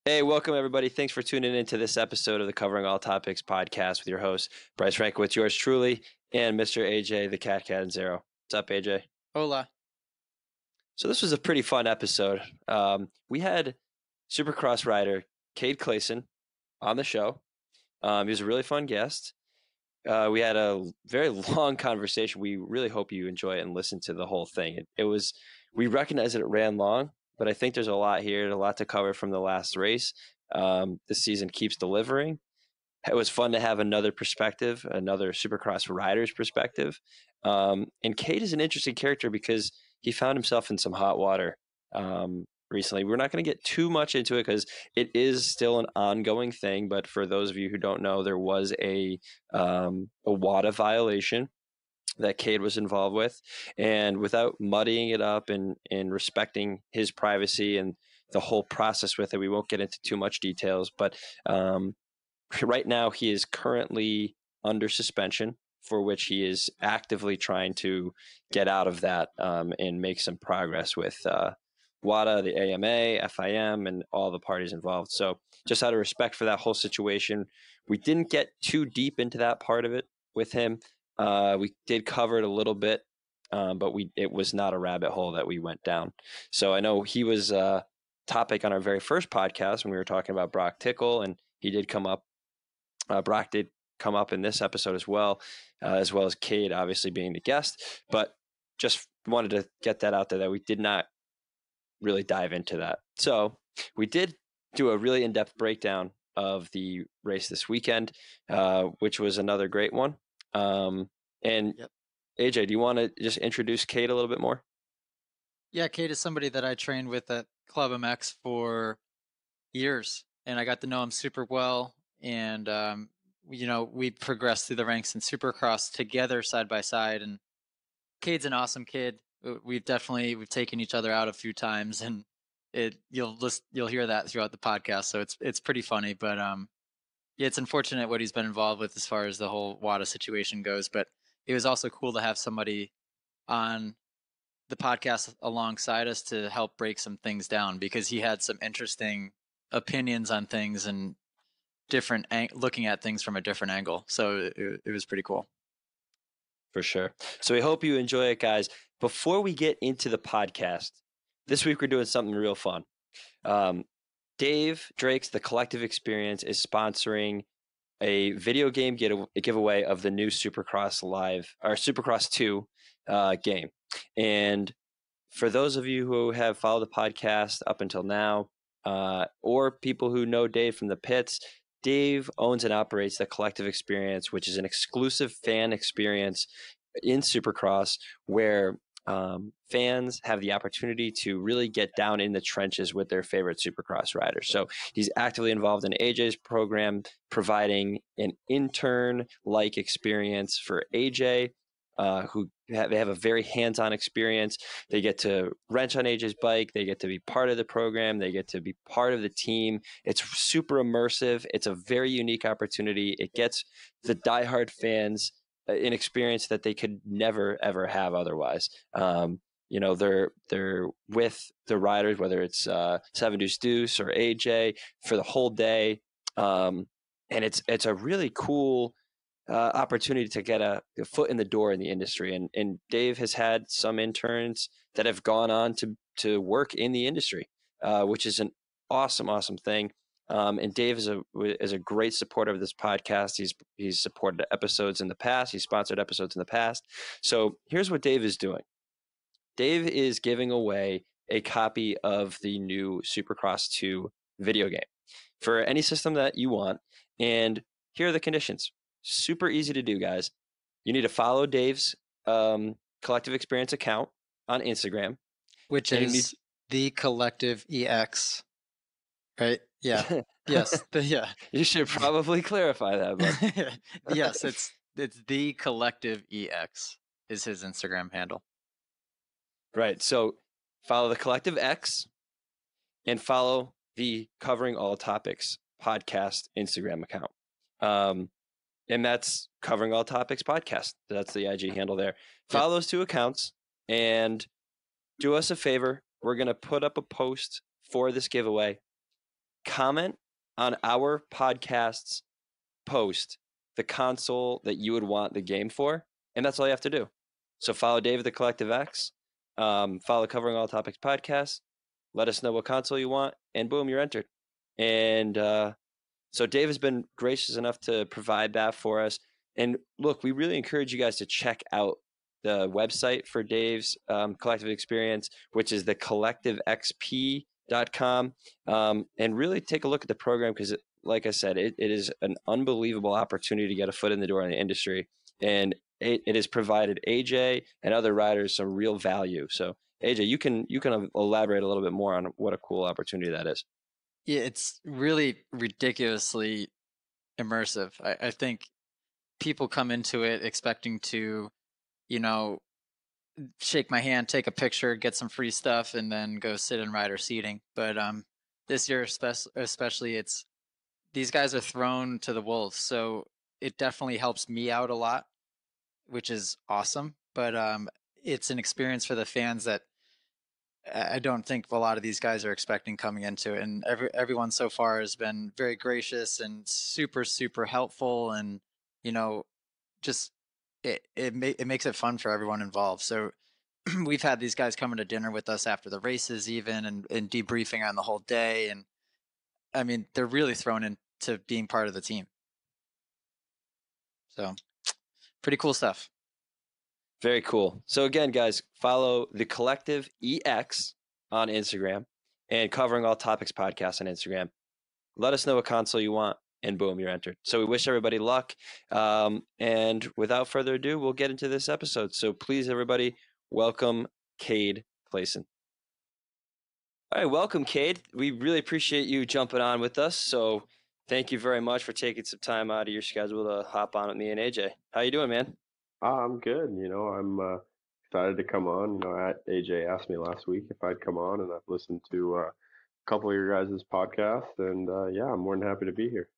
Hey, welcome everybody. Thanks for tuning into this episode of the Covering All Topics podcast with your host, Bryce Frankowitz, yours truly, and Mr. AJ, the Cat and Zero. What's up, AJ? Hola. So this was a pretty fun episode. We had Supercross rider Cade Clason on the show. He was a really fun guest. We had a very long conversation. We really hope you enjoy it and listen to the whole thing. We recognize that it ran long, but I think there's a lot here, a lot to cover from the last race. This season keeps delivering. It was fun to have another perspective, another Supercross rider's perspective. And Cade is an interesting character because he found himself in some hot water recently. We're not going to get too much into it because it is still an ongoing thing. But for those of you who don't know, there was a WADA violation that Cade was involved with. And without muddying it up and respecting his privacy and the whole process with it, we won't get into too much details. But right now, he is currently under suspension, for which he is actively trying to get out of that and make some progress with WADA, the AMA, FIM, and all the parties involved. So just out of respect for that whole situation, we didn't get too deep into that part of it with him. We did cover it a little bit, but it was not a rabbit hole that we went down. So I know he was a topic on our very first podcast when we were talking about Brock Tickle, and he did come up. Brock did come up in this episode as well as Cade, obviously being the guest. But just wanted to get that out there that we did not really dive into that. So we did do a really in-depth breakdown of the race this weekend, which was another great one. And Yep. AJ, do you want to just introduce Cade a little bit more? Yeah, Kate is somebody that I trained with at Club MX for years, and I got to know him super well. And we progressed through the ranks in Supercross together, side by side. And Cade's an awesome kid. We've taken each other out a few times, and you'll hear that throughout the podcast. So it's pretty funny, but yeah, it's unfortunate what he's been involved with as far as the whole WADA situation goes. But it was also cool to have somebody on the podcast alongside us to help break some things down, because he had some interesting opinions on things and looking at things from a different angle. So it was pretty cool. For sure. So we hope you enjoy it, guys. Before we get into the podcast, this week we're doing something real fun. Dave Drake's The Collective Experience is sponsoring a video game giveaway of the new Supercross Live or Supercross 2 game. And for those of you who have followed the podcast up until now, or people who know Dave from the pits, Dave owns and operates the Collective Experience, which is an exclusive fan experience in Supercross where fans have the opportunity to really get down in the trenches with their favorite Supercross riders. So he's actively involved in AJ's program, providing an intern-like experience for AJ, they have a very hands-on experience. They get to wrench on AJ's bike. They get to be part of the program. They get to be part of the team. It's super immersive. It's a very unique opportunity. It gets the diehard fans an experience that they could never, ever have otherwise. They're with the riders, whether it's Seven Deuce Deuce or AJ, for the whole day. And it's a really cool opportunity to get a foot in the door in the industry. And Dave has had some interns that have gone on to work in the industry, which is an awesome thing. And Dave is a great supporter of this podcast. He's supported episodes in the past. He's sponsored episodes in the past. So here's what Dave is doing. Dave is giving away a copy of the new Supercross 2 video game for any system that you want. And here are the conditions. Super easy to do, guys. You need to follow Dave's Collective Experience account on Instagram, which is the Collective EX, right? Yeah. Yes. Yeah. You should probably clarify that. But yes, it's the Collective EX is his Instagram handle. Right. So follow the Collective X and follow the Covering All Topics podcast Instagram account. And that's Covering All Topics podcast. That's the IG handle there. Follow those two accounts and do us a favor. We're going to put up a post for this giveaway. comment on our podcast's post the console that you would want the game for, and that's all you have to do. So follow Dave at the Collective X, follow Covering All Topics podcast, let us know what console you want, and boom, you're entered. And so Dave has been gracious enough to provide that for us. And look, we really encourage you guys to check out the website for Dave's collective experience, which is thecollectivexp.com, and really take a look at the program because, like I said, it is an unbelievable opportunity to get a foot in the door in the industry. And it has provided AJ and other riders some real value. So AJ, you can elaborate a little bit more on what a cool opportunity that is. Yeah, it's really ridiculously immersive. I think people come into it expecting to, shake my hand, take a picture, get some free stuff, and then go sit in rider seating. But this year, especially, these guys are thrown to the wolves, so it definitely helps me out a lot, which is awesome. But it's an experience for the fans that I don't think a lot of these guys are expecting coming into it. And everyone so far has been very gracious and super, super helpful. And, just it makes it fun for everyone involved. So we've had these guys coming to dinner with us after the races even and debriefing on the whole day. And I mean, they're really thrown into being part of the team. So pretty cool stuff. Very cool. So again, guys, follow the Collective EX on Instagram and Covering All Topics podcast on Instagram. Let us know what console you want, and boom, you're entered. So we wish everybody luck. And without further ado, we'll get into this episode. So please, everybody, welcome Cade Clason. All right, welcome, Kade. We really appreciate you jumping on with us. So thank you very much for taking some time out of your schedule to hop on with me and AJ. How you doing, man? I'm good. I'm excited to come on. AJ asked me last week if I'd come on, and I've listened to a couple of your guys' podcasts, and yeah, I'm more than happy to be here.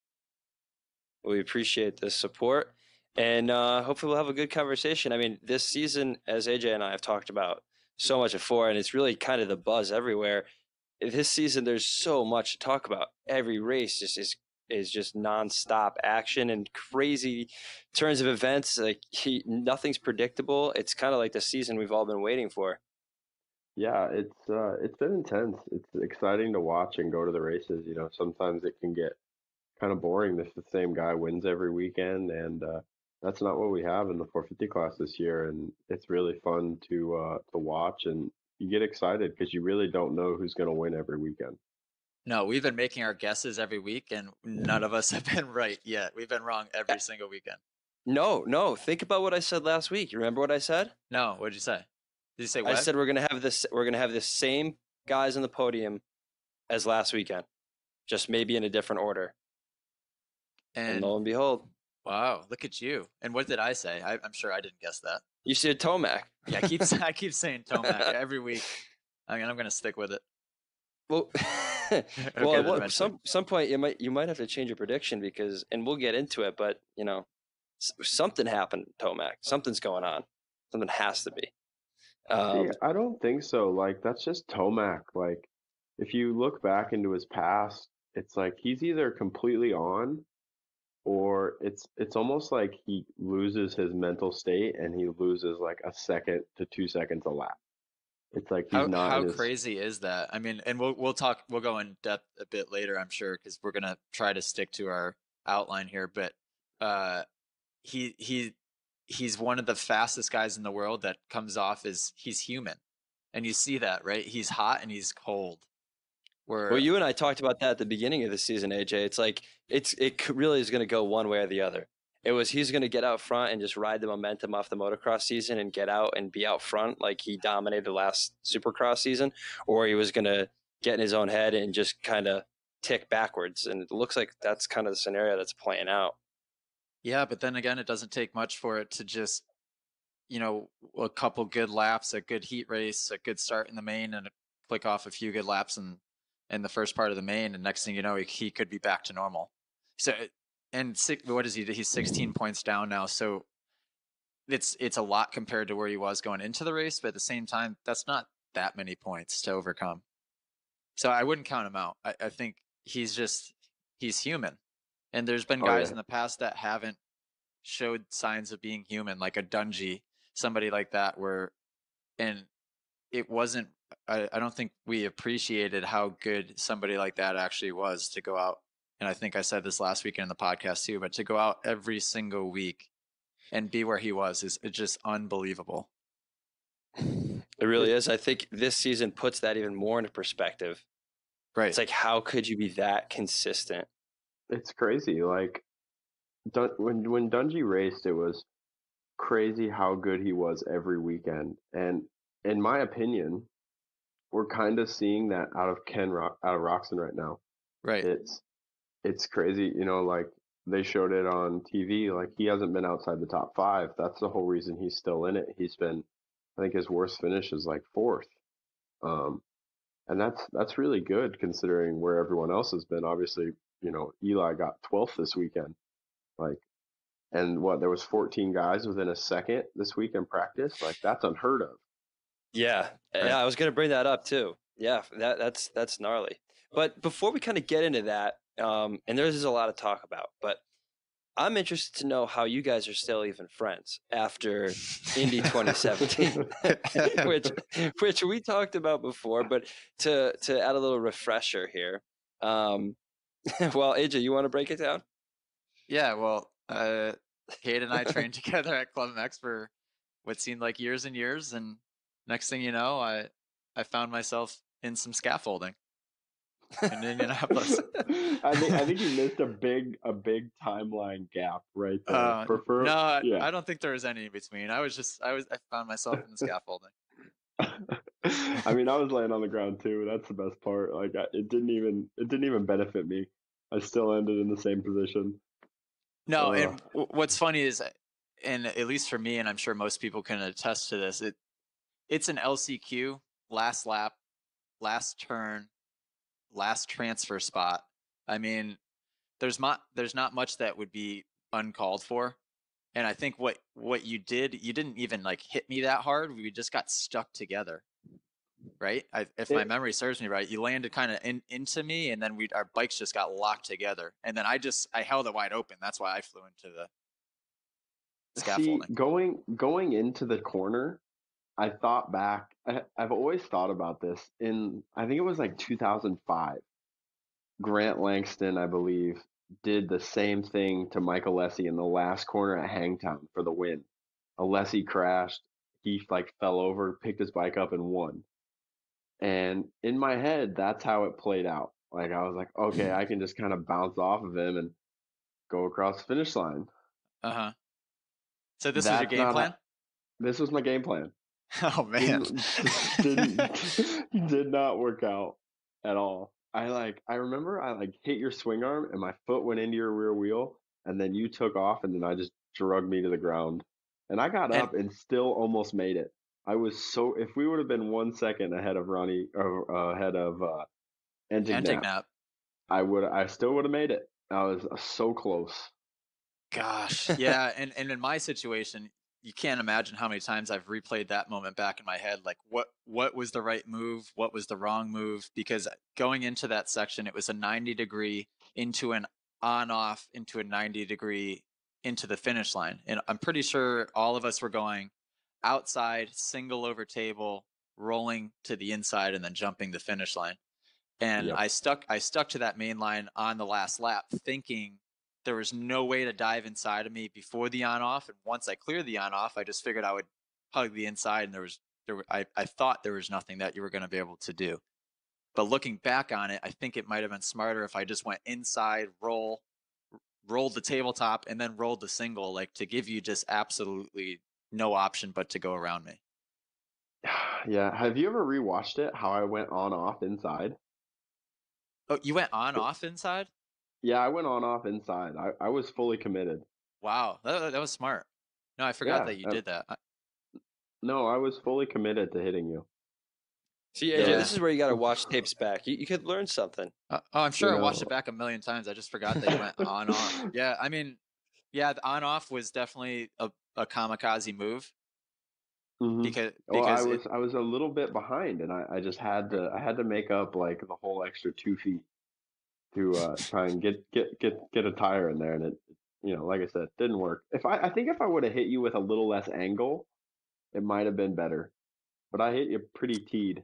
We appreciate the support, and hopefully we'll have a good conversation. I mean, this season, as AJ and I have talked about so much before, and it's really kind of the buzz everywhere. This season, there's so much to talk about. Every race is just nonstop action and crazy turns of events. Like nothing's predictable. It's kind of like the season we've all been waiting for. Yeah, it's been intense. It's exciting to watch and go to the races. Sometimes it can get kind of boring if the same guy wins every weekend, and that's not what we have in the 450 class this year. And it's really fun to watch, and you get excited because you really don't know who's going to win every weekend. No, we've been making our guesses every week, and none of us have been right yet. We've been wrong every single weekend. No. Think about what I said last week. You remember what I said? No, what did you say? Did you say Webb? I said we're gonna have this. We're gonna have the same guys on the podium as last weekend, just maybe in a different order. And lo and behold, wow! Look at you. And what did I say? I'm sure I didn't guess that. You said Tomac. Yeah, I keep saying Tomac every week. I mean, I'm gonna stick with it. Well, at some point you might have to change your prediction because, and we'll get into it, but something happened, Tomac. Something's going on. Something has to be. See, I don't think so. Like that's just Tomac. Like if you look back into his past, it's like he's either completely on, or it's almost like he loses his mental state and he loses like a second to 2 seconds a lap. It's like he's not. How crazy is that? I mean, and we'll go in depth a bit later, I'm sure, because we're gonna try to stick to our outline here. But he's one of the fastest guys in the world that comes off as he's human, and you see that, right? He's hot and he's cold. Well, you and I talked about that at the beginning of the season, AJ. It's like it really is going to go one way or the other. He's going to get out front and just ride the momentum off the motocross season and get out and be out front like he dominated the last Supercross season, or he was going to get in his own head and just kind of tick backwards. And it looks like that's kind of the scenario that's playing out. Yeah, but then again, it doesn't take much for it to just, a couple good laps, a good heat race, a good start in the main, and click off a few good laps in the first part of the main, and next thing you know, he could be back to normal. So. And what is he? He's 16 points down now, so it's a lot compared to where he was going into the race. But at the same time, that's not that many points to overcome. So I wouldn't count him out. I think he's human. And there's been Oh guys yeah. in the past that haven't showed signs of being human, like a Dungy, somebody like that, and it wasn't, I don't think we appreciated how good somebody like that actually was to go out. And I think I said this last weekend in the podcast too, but to go out every single week and be where he was is just unbelievable. It really is. I think this season puts that even more into perspective. Right. It's like, how could you be that consistent? It's crazy. Like when Dungy raced, it was crazy how good he was every weekend. And in my opinion, we're kind of seeing that out of Roczen right now. Right. It's crazy, like they showed it on TV. Like he hasn't been outside the top 5. That's the whole reason he's still in it. He's been, I think his worst finish is like 4th. And that's really good considering where everyone else has been. Obviously, Eli got 12th this weekend. Like, and there was 14 guys within a second this week in practice. Like that's unheard of. Yeah. Right. Yeah, I was going to bring that up too. Yeah, that's gnarly. But before we kind of get into that, and there's a lot to talk about, but I'm interested to know how you guys are still even friends after Indy 2017, which we talked about before. But to add a little refresher here, well, AJ, you want to break it down? Yeah, well, Kade and I trained together at Club MX for what seemed like years and years, and next thing you know, I found myself in some scaffolding in Indianapolis. I think you missed a big timeline gap right there. No, yeah. I don't think there was any in between. I found myself in the scaffolding. I mean, I was laying on the ground too. That's the best part. Like it didn't even benefit me. I still ended in the same position. No, and what's funny is, and at least for me, and I'm sure most people can attest to this, it's an LCQ, last lap, last turn, last transfer spot. I mean, there's not much that would be uncalled for. And I think what you didn't even like hit me that hard. We just got stuck together, right? If my memory serves me right, you landed kind of into me, and then our bikes just got locked together. And then I held it wide open. That's why I flew into the scaffolding. See, going into the corner, I thought back. I've always thought about this. I think it was like 2005. Grant Langston, I believe, did the same thing to Michael Alessi in the last corner at Hangtown for the win. Alessi crashed. He like fell over, picked his bike up, and won. And in my head, that's how it played out. Like I was like, okay, I can just kind of bounce off of him and go across the finish line. So this was your game plan? This was my game plan. Oh man, did not work out at all. I remember I hit your swing arm and my foot went into your rear wheel, and then you took off, and then I just drugged me to the ground. And I got up and still almost made it. I was if we would have been 1 second ahead of Ronnie or ahead of Entignap, I still would have made it. I was so close. Gosh, yeah, and in my situation, you can't imagine how many times I've replayed that moment back in my head. Like, what was the right move? What was the wrong move? Because going into that section, it was a 90-degree into an on-off, into a 90-degree into the finish line. And I'm pretty sure all of us were going outside, single over table, rolling to the inside, and then jumping the finish line. And yep. I stuck to that main line on the last lap, thinking there was no way to dive inside of me before the on-off. And once I cleared the on-off, I just figured I would hug the inside, and I thought there was nothing that you were going to be able to do. But looking back on it, I think it might have been smarter if I just went inside, rolled the tabletop, and then rolled the single, like to give you just absolutely no option but to go around me. Yeah. Have you ever rewatched it, how I went on-off inside? Oh, you went on-off inside? Yeah, I went on-off inside. I was fully committed. Wow, that was smart. No, I forgot that you did that. No, I was fully committed to hitting you. See, AJ, this is where you got to watch tapes back. You could learn something. I'm sure I watched it back a million times. I just forgot that you went on-off. Yeah, I mean, the on-off was definitely a kamikaze move. Mm-hmm. Because I was a little bit behind, and I just had to make up like the whole extra 2 feet to try and get a tire in there, and it, like I said, didn't work. I think if I would have hit you with a little less angle, it might have been better. But I hit you pretty teed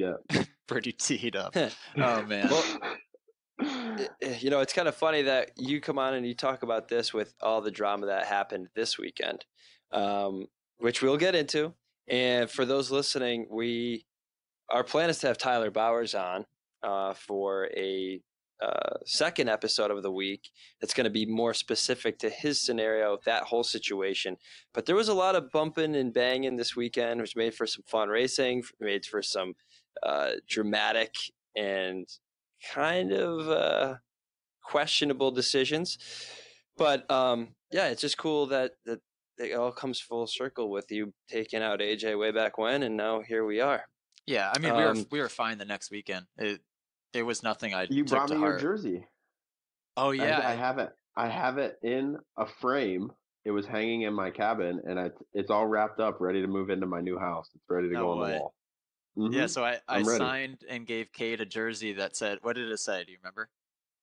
up. Pretty teed up. Oh man. It's kind of funny that you come on and you talk about this with all the drama that happened this weekend, which we'll get into. And for those listening, our plan is to have Tyler Bowers on for a second episode of the week that's going to be more specific to his scenario, that whole situation. But there was a lot of bumping and banging this weekend, which made for some fun racing, made for some dramatic and kind of questionable decisions. But it's just cool that it all comes full circle with you taking out AJ way back when, and now here we are. Yeah, I mean, we were fine the next weekend. It was nothing I You took brought to me heart. your jersey. Oh yeah, I have it in a frame. It was hanging in my cabin, and it's all wrapped up, ready to move into my new house. It's ready to go on the wall. Mm-hmm. Yeah, so I signed and gave Kade a jersey that said, what did it say? Do you remember?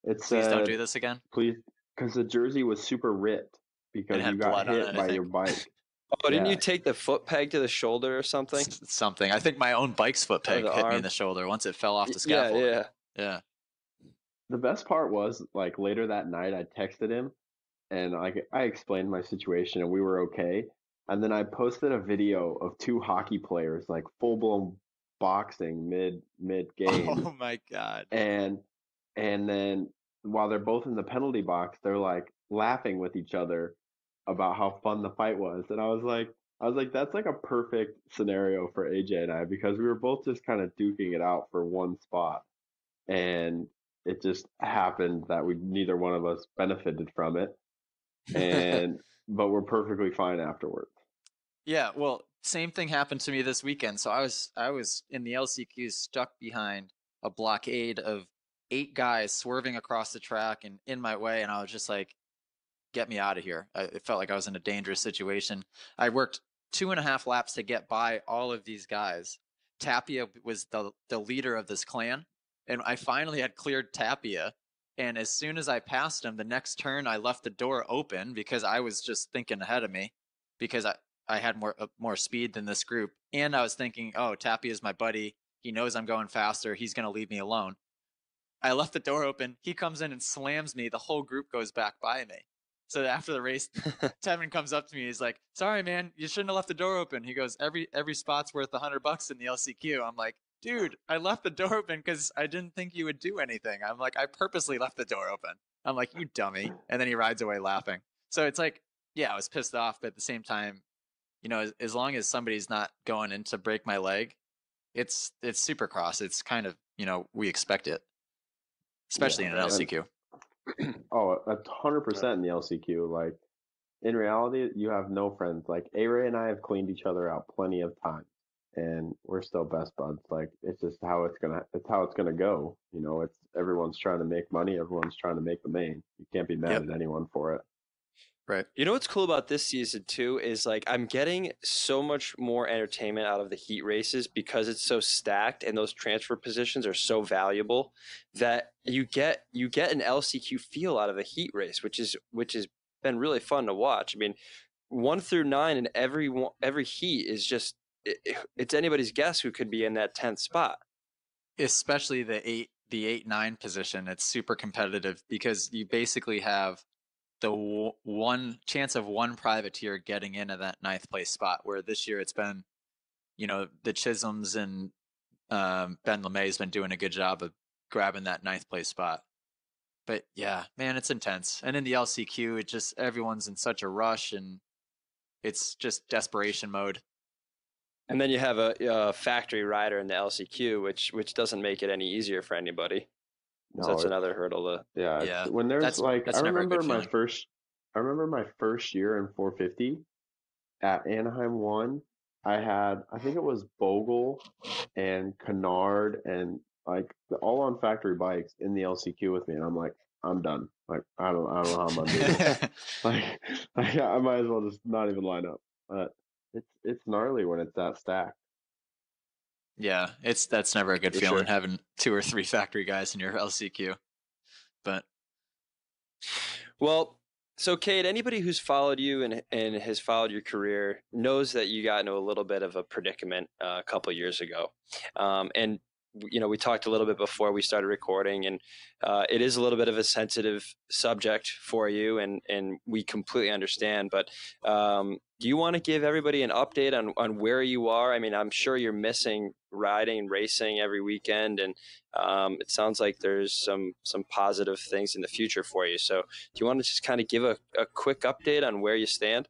It Please said, don't do this again. Please, because the jersey was super ripped because you got hit by your bike. Oh, didn't you take the foot peg to the shoulder or something? Something. I think my own bike's foot peg hit me in the shoulder once it fell off the scaffold. Yeah. The best part was, like, later that night, I texted him, and I explained my situation, and we were okay. And then I posted a video of two hockey players, like full-blown boxing mid game. Oh my god. And then while they're both in the penalty box, they're like laughing with each other about how fun the fight was. And I was like, that's like a perfect scenario for AJ and I, because we were both just kind of duking it out for one spot. And it just happened that neither one of us benefited from it. But we're perfectly fine afterwards. Yeah, well, same thing happened to me this weekend. So I was in the LCQ, stuck behind a blockade of 8 guys swerving across the track and in my way, and I was just like, get me out of here. It felt like I was in a dangerous situation. I worked 2.5 laps to get by all of these guys. Tapia was the leader of this clan, and I finally had cleared Tapia. And as soon as I passed him, the next turn, I left the door open because I was just thinking ahead of me, because I had more speed than this group. And I was thinking, oh, Tapia is my buddy. He knows I'm going faster. He's going to leave me alone. I left the door open. He comes in and slams me. The whole group goes back by me. So after the race, Tevin comes up to me. He's like, sorry, man, you shouldn't have left the door open. He goes, every spot's worth $100 in the LCQ. I'm like, dude, I left the door open because I didn't think you would do anything. I'm like, I purposely left the door open. I'm like, you dummy. And then he rides away laughing. So it's like, yeah, I was pissed off, but at the same time, as long as somebody's not going in to break my leg, it's Supercross. It's kind of, we expect it, especially in an LCQ. Oh, 100% in the LCQ. Like, in reality, you have no friends. Like, A-Ray and I have cleaned each other out plenty of times, and we're still best buds. Like, it's just how it's gonna go. It's everyone's trying to make money. Everyone's trying to make the main. You can't be mad at anyone for it. Right. You know what's cool about this season too is, like, I'm getting so much more entertainment out of the heat races because it's so stacked and those transfer positions are so valuable that you get an LCQ feel out of a heat race, which has been really fun to watch. I mean, 1 through 9 and every heat is just it's anybody's guess who could be in that 10th spot. Especially the 8-9 position. It's super competitive because you basically have the one chance of one privateer getting into that 9th place spot, where this year it's been, the Chisholms and Ben LeMay's been doing a good job of grabbing that 9th place spot. But yeah, man, it's intense. And in the LCQ, everyone's in such a rush and it's just desperation mode. And then you have a factory rider in the LCQ, which doesn't make it any easier for anybody. No, so that's another hurdle to. Yeah. When there's I remember my first year in 450 at Anaheim 1. I think it was Bogle and Kennard and all on factory bikes in the LCQ with me, and I'm like, I'm done. Like, I don't know how I'm gonna do this. I might as well just not even line up. But it's gnarly when it's that stacked. Yeah, that's never a good feeling, having 2 or 3 factory guys in your LCQ. But Well, so Cade, anybody who's followed you and has followed your career knows that you got into a little bit of a predicament a couple years ago. And we talked a little bit before we started recording, and it is a little bit of a sensitive subject for you, and we completely understand. But do you want to give everybody an update on where you are? I mean, I'm sure you're missing riding and racing every weekend, and it sounds like there's some positive things in the future for you. So, do you want to just kind of give a quick update on where you stand?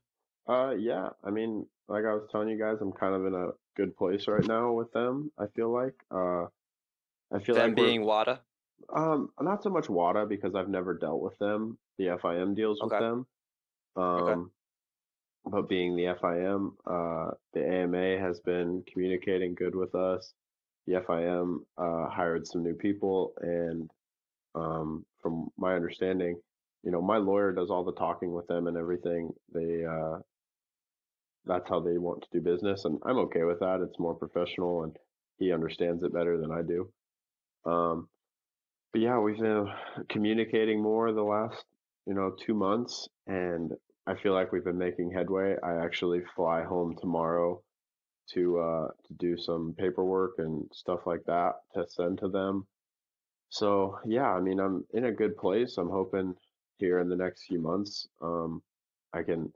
Yeah. I mean, like I was telling you guys, I'm kind of in a good place right now with them. I feel like, Them being WADA? not so much WADA because I've never dealt with them, the FIM deals with Okay. them. Okay. But being the FIM, the AMA has been communicating good with us. The FIM hired some new people, and from my understanding, my lawyer does all the talking with them and everything. That's how they want to do business, and I'm okay with that. It's more professional, and he understands it better than I do. But yeah, we've been communicating more the last, 2 months, and I feel like we've been making headway. I actually fly home tomorrow to do some paperwork and stuff like that to send to them. So yeah, I mean, I'm in a good place. I'm hoping here in the next few months, I can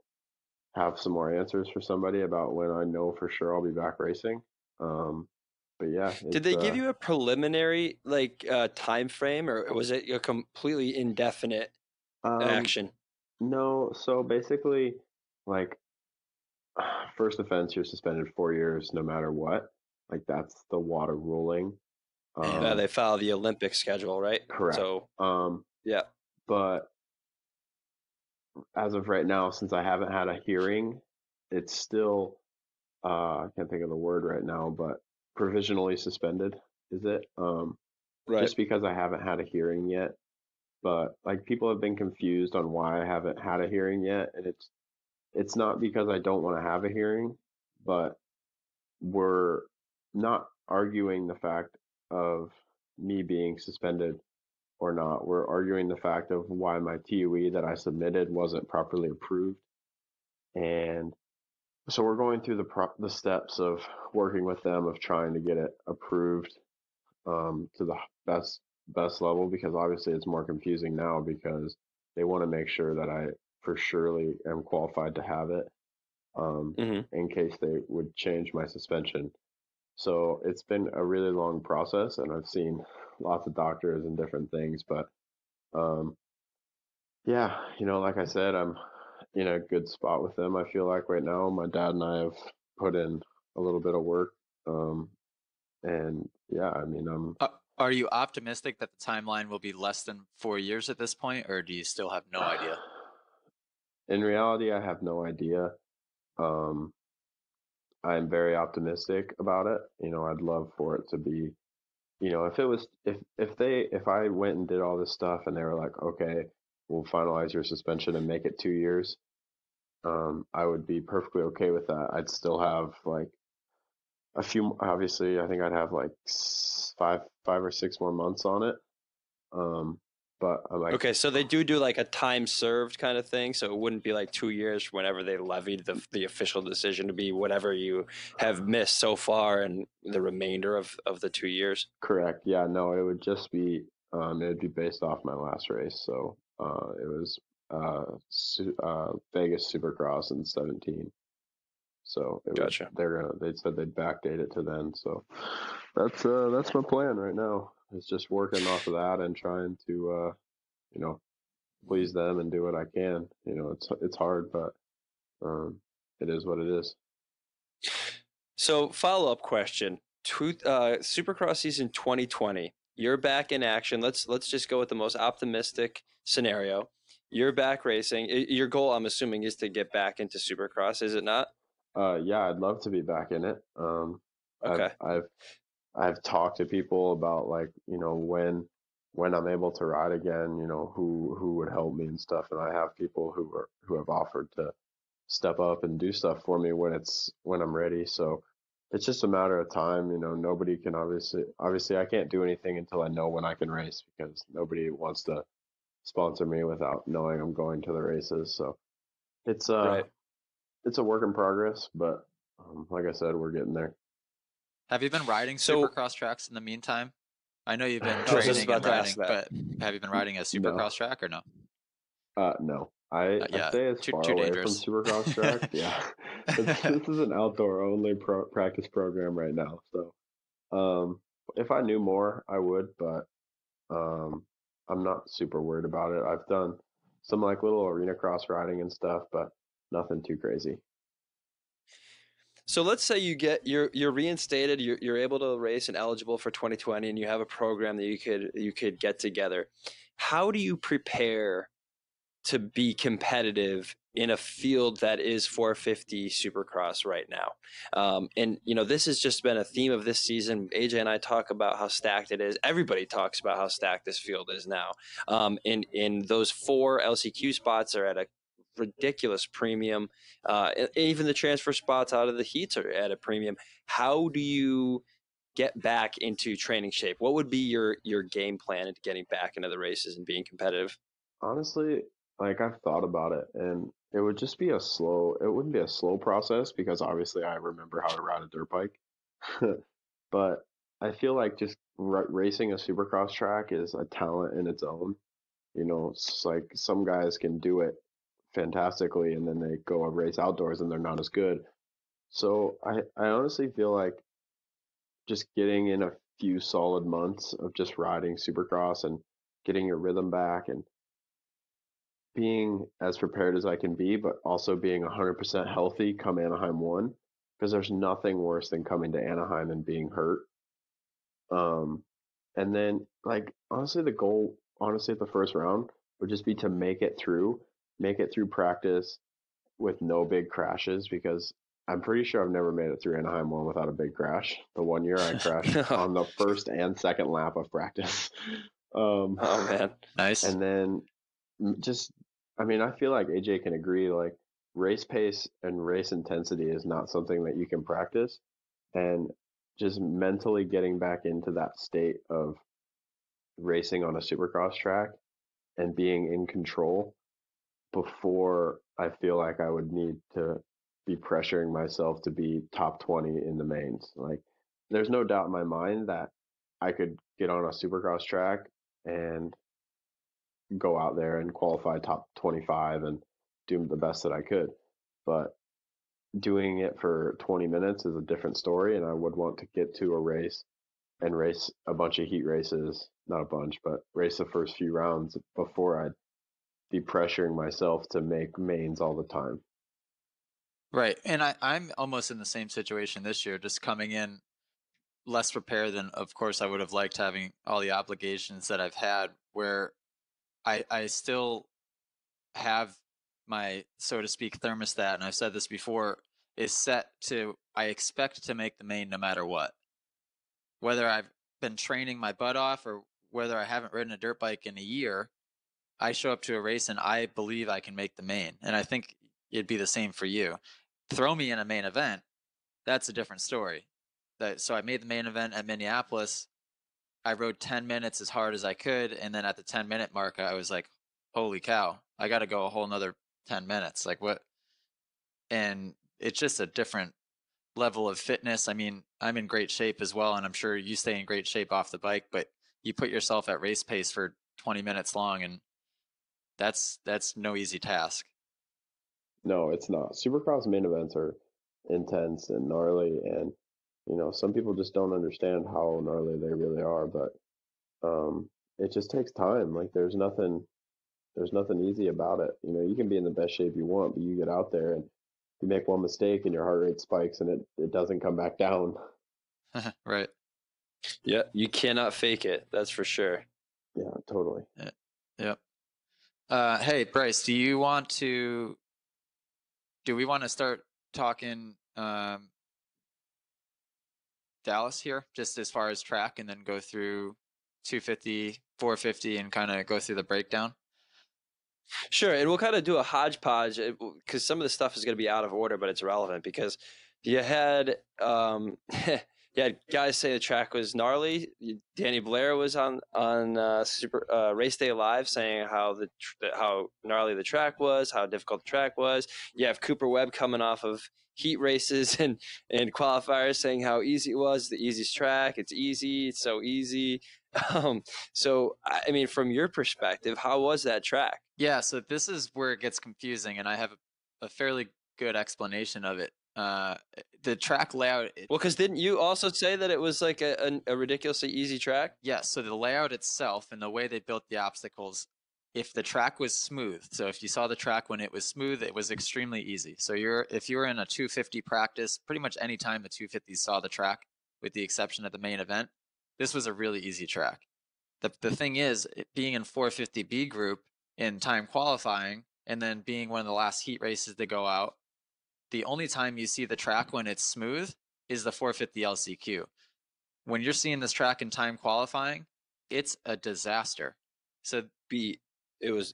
have some more answers for somebody about when I know for sure I'll be back racing. But yeah, Did it's they give you a preliminary time frame, or was it a completely indefinite um action? no. So basically, like first offense, you're suspended 4 years no matter what. Like that's the WADA ruling. They follow the Olympic schedule, right? Correct. So yeah. But as of right now, since I haven't had a hearing, it's still I can't think of the word right now, but provisionally suspended, is it? Right. Just because I haven't had a hearing yet. But like people have been confused on why I haven't had a hearing yet, and it's not because I don't want to have a hearing, but we're not arguing the fact of me being suspended or not. We're arguing the fact of why my TUE that I submitted wasn't properly approved. And so we're going through the steps of working with them of trying to get it approved to the best level, because obviously it's more confusing now because they want to make sure that I for surely am qualified to have it Hmm. in case they would change my suspension. So it's been a really long process, and I've seen lots of doctors and different things, but um, yeah, like I said, I'm in a good spot with them. I feel like right now, my dad and I have put in a little bit of work, and yeah, I mean, are you optimistic that the timeline will be less than 4 years at this point, or do you still have no idea? in reality, I have no idea. Um, I'm very optimistic about it. I'd love for it to be, if it was, if I went and did all this stuff and they were like, okay, we'll finalize your suspension and make it 2 years, I would be perfectly okay with that. I'd still have like a few, obviously, I think I'd have like 5 or 6 more months on it. Um, but I'm like, Okay, so they do like a time served kind of thing, so it wouldn't be like 2 years whenever they levied the official decision to be whatever you have missed so far and the remainder of the 2 years. correct. Yeah, no, it would just be, it would be based off my last race. So, it was, Vegas Supercross in 17. So Gotcha. they said they'd backdate it to then. So that's my plan right now. It's just working off of that and trying to, you know, please them and do what I can. It's hard, but it is what it is. So follow-up question. Supercross season 2020. You're back in action. Let's just go with the most optimistic scenario. You're back racing. Your goal, I'm assuming, is to get back into Supercross, is it not? Yeah, I'd love to be back in it. I've Okay. I've I've talked to people about like when I'm able to ride again. Who would help me and stuff, and I have people who have offered to step up and do stuff for me when I'm ready. So it's just a matter of time. Nobody can obviously I can't do anything until I know when I can race, because nobody wants to sponsor me without knowing I'm going to the races. So it's Right. it's a work in progress, but like I said, we're getting there. Have you been riding So Supercross tracks in the meantime? I know you've been I was just training and about to ask riding, that. but have you been riding a No, Supercross track or no? no. I Yeah, stay as far too away from dangerous. Supercross tracks. Yeah, this is an outdoor only practice program right now. So if I knew more, I would, but um, I'm not super worried about it. I've done some like little arena cross riding and stuff, but nothing too crazy. So let's say you're reinstated, you're able to race and eligible for 2020, and you have a program that you could get together. How do you prepare to be competitive in a field that is 450 Supercross right now? And this has just been a theme of this season. AJ and I talk about how stacked it is. Everybody talks about how stacked this field is now. And those 4 LCQ spots are at a ridiculous premium. Even the transfer spots out of the heats are at a premium. How do you get back into training shape? What would be your game plan into getting back into the races and being competitive? Honestly, like I've thought about it, and it would just be it wouldn't be a slow process because obviously I remember how to ride a dirt bike. But I feel like just racing a supercross track is a talent in its own. It's like some guys can do it fantastically and then they go and race outdoors and they're not as good. So I honestly feel like just getting in a few solid months of just riding supercross and getting your rhythm back and being as prepared as I can be, but also being 100% healthy come Anaheim 1, because there's nothing worse than coming to Anaheim and being hurt. Um, and then, like, honestly, the goal, honestly, at the first round would just be to make it through practice with no big crashes, because I'm pretty sure I've never made it through Anaheim 1 without a big crash. The one year I crashed on the first and second lap of practice. Oh man, Nice. And then just, I mean, I feel like AJ can agree, like race pace and race intensity is not something that you can practice. And just mentally getting back into that state of racing on a supercross track and being in control before I feel like I would need to be pressuring myself to be top 20 in the mains. Like, there's no doubt in my mind that I could get on a supercross track and go out there and qualify top 25 and do the best that I could. But doing it for 20 minutes is a different story. And I would want to get to a race and race a bunch of heat races, not a bunch, but race the first few rounds before I'd be pressuring myself to make mains all the time. Right. And I'm almost in the same situation this year, just coming in less prepared than, of course, I would have liked, having all the obligations that I've had, where I still have my, so to speak, thermostat, and I've said this before, is set to, I expect to make the main no matter what. Whether I've been training my butt off or whether I haven't ridden a dirt bike in a year, I show up to a race and I believe I can make the main. And I think it'd be the same for you. Throw me in a main event, that's a different story. So I made the main event at Minneapolis. I rode 10 minutes as hard as I could, and then at the 10-minute mark, I was like, holy cow, I got to go a whole nother 10 minutes. Like, what? And it's just a different level of fitness. I mean, I'm in great shape as well, and I'm sure you stay in great shape off the bike, but you put yourself at race pace for 20 minutes long, and that's no easy task. No, it's not. Supercross main events are intense and gnarly, and some people just don't understand how gnarly they really are. But it just takes time. Like there's nothing easy about it. You can be in the best shape you want, but you get out there and you make one mistake and your heart rate spikes and it doesn't come back down. Right. yeah, you cannot fake it. That's for sure. Yeah, totally. Yep. Hey, Bryce, do we want to start talking Dallas here, just as far as track, and then go through 250, 450, and kind of go through the breakdown? Sure, and we'll kind of do a hodgepodge because some of the stuff is going to be out of order, but it's relevant because you had You had guys say the track was gnarly. Danny Blair was on Super Race Day Live saying how how gnarly the track was, how difficult the track was. You have Cooper Webb coming off of heat races and qualifiers saying how easy it was, the easiest track. It's easy. It's so easy. So I mean, from your perspective, how was that track? Yeah, so this is where it gets confusing, and I have a fairly good explanation of it. The track layout. Well, because didn't you also say that it was like a ridiculously easy track? Yes, so the layout itself and the way they built the obstacles, if the track was smooth, so if you saw the track when it was smooth, it was extremely easy. So if you were in a 250 practice, pretty much any time the 250s saw the track, with the exception of the main event, this was a really easy track. The thing is, being in 450B group in time qualifying, and then being one of the last heat races to go out, the only time you see the track when it's smooth is the 450 LCQ. When you're seeing this track in time qualifying, it's a disaster. So it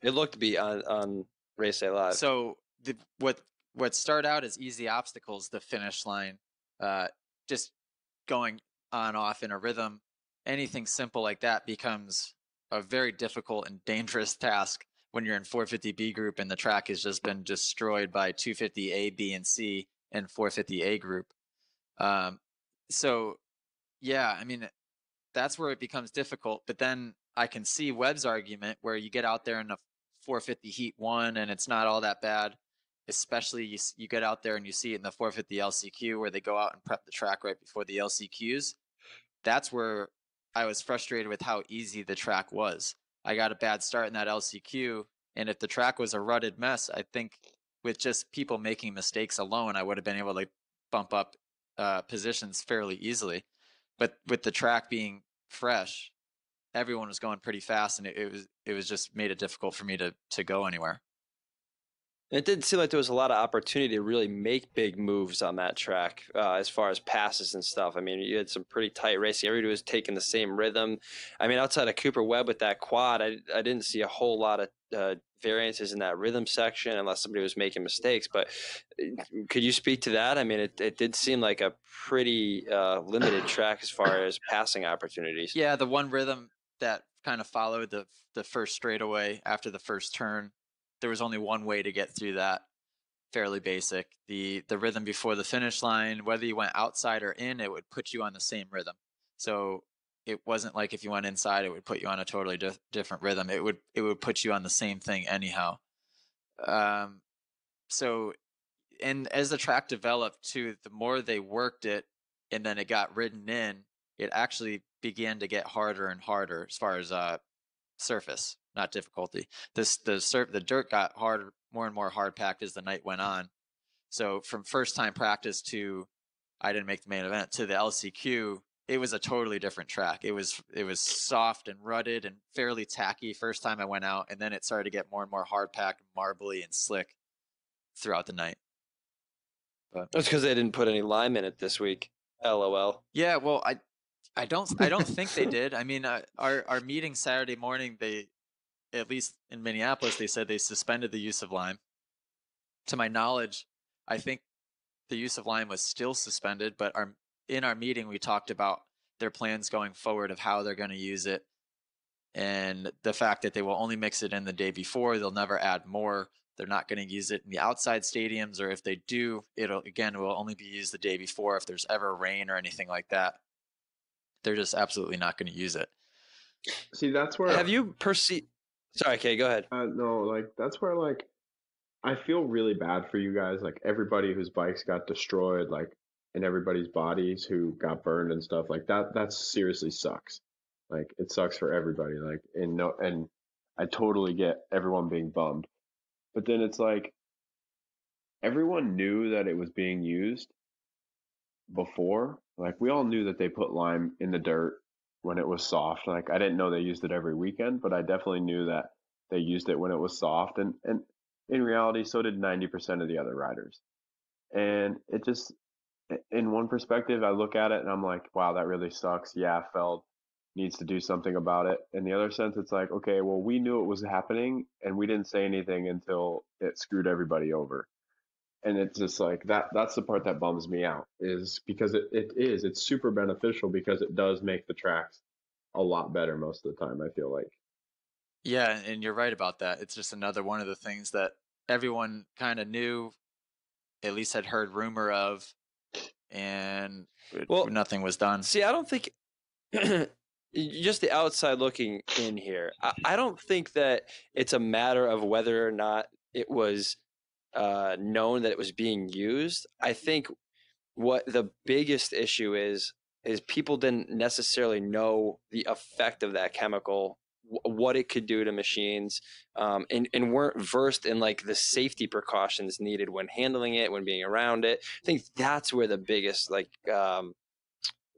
looked to be on Race Day Live. So what start out as easy obstacles, the finish line, just going on off in a rhythm, anything simple like that becomes a very difficult and dangerous task when you're in 450B group and the track has just been destroyed by 250A, B, and C and 450A group. So yeah, I mean, that's where it becomes difficult. But then I can see Webb's argument where you get out there in a 450 heat 1 and it's not all that bad, especially you get out there and you see it in the 450 LCQ where they go out and prep the track right before the LCQs. That's where I was frustrated with how easy the track was. I got a bad start in that LCQ, and if the track was a rutted mess, I think with just people making mistakes alone, I would have been able to bump up positions fairly easily. But with the track being fresh, everyone was going pretty fast, and it was just made it difficult for me to go anywhere. It didn't seem like there was a lot of opportunity to really make big moves on that track as far as passes and stuff. I mean, you had some pretty tight racing. Everybody was taking the same rhythm. I mean, outside of Cooper Webb with that quad, I didn't see a whole lot of variances in that rhythm section unless somebody was making mistakes. But could you speak to that? I mean, it did seem like a pretty limited track as far as passing opportunities. Yeah, the one rhythm that kind of followed the first straightaway after the first turn, there was only one way to get through that, fairly basic. The rhythm before the finish line, whether you went outside or in, it would put you on the same rhythm. So it wasn't like if you went inside, it would put you on a totally different rhythm. It would put you on the same thing anyhow. So, and as the track developed too, the more they worked it and then it got ridden in, it actually began to get harder and harder as far as surface, not difficulty. The dirt got harder, more and more hard packed as the night went on. So from first time practice to I didn't make the main event to the LCQ, it was a totally different track. It was soft and rutted and fairly tacky first time I went out, and then it started to get more and more hard packed, marbly, and slick throughout the night. But that's because they didn't put any lime in it this week. LOL. Yeah, well, I don't think they did. I mean, our meeting Saturday morning, they, at least in Minneapolis, they said they suspended the use of lime. To my knowledge, I think the use of lime was still suspended, but in our meeting we talked about their plans going forward of how they're going to use it, and the fact that they will only mix it in the day before. They'll never add more. They're not going to use it in the outside stadiums, or if they do, it will only be used the day before if there's ever rain or anything like that. They're just absolutely not going to use it. See, that's where have you perceived? Sorry, Kay, go ahead. No, like that's where like I feel really bad for you guys. Like everybody whose bikes got destroyed, like, and everybody's bodies who got burned and stuff like that. That seriously sucks. Like it sucks for everybody. Like and I totally get everyone being bummed. But then it's like everyone knew that it was being used before. Like we all knew that they put lime in the dirt when it was soft. Like I didn't know they used it every weekend, but I definitely knew that they used it when it was soft. And in reality, so did 90% of the other riders. And it just, in one perspective, I look at it and I'm like, wow, that really sucks. Yeah, Feld needs to do something about it. In the other sense, it's like, okay, well, we knew it was happening and we didn't say anything until it screwed everybody over. And it's just like that's the part that bums me out, is because it's super beneficial because it does make the tracks a lot better most of the time, I feel like. Yeah, and you're right about that. It's just another one of the things that everyone kind of knew, at least had heard rumor of, and Well, nothing was done. See, I don't think just the outside looking in here. I don't think that it's a matter of whether or not it was known that it was being used. I think what the biggest issue is people didn't necessarily know the effect of that chemical, what it could do to machines, and weren't versed in like the safety precautions needed when handling it, when being around it. I think that's where the biggest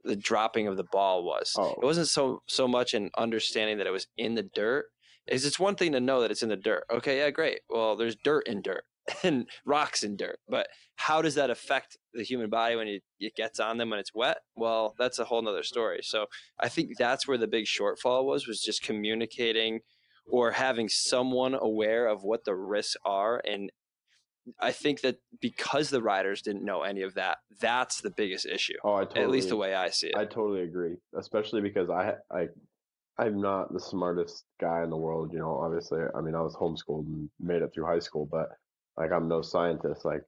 the dropping of the ball was. Oh. It wasn't so much in understanding that it was in the dirt. It's one thing to know that it's in the dirt. Okay, yeah, great. Well, there's dirt in dirt and rocks in dirt, but how does that affect the human body when it gets on them when it's wet? Well, that's a whole nother story. So I think that's where the big shortfall was just communicating or having someone aware of what the risks are. And I think that because the riders didn't know any of that, that's the biggest issue. Oh, at least the way I see it. I totally agree, especially because I'm not the smartest guy in the world, you know. Obviously, I mean, I was homeschooled and made it through high school, but like I'm no scientist. Like,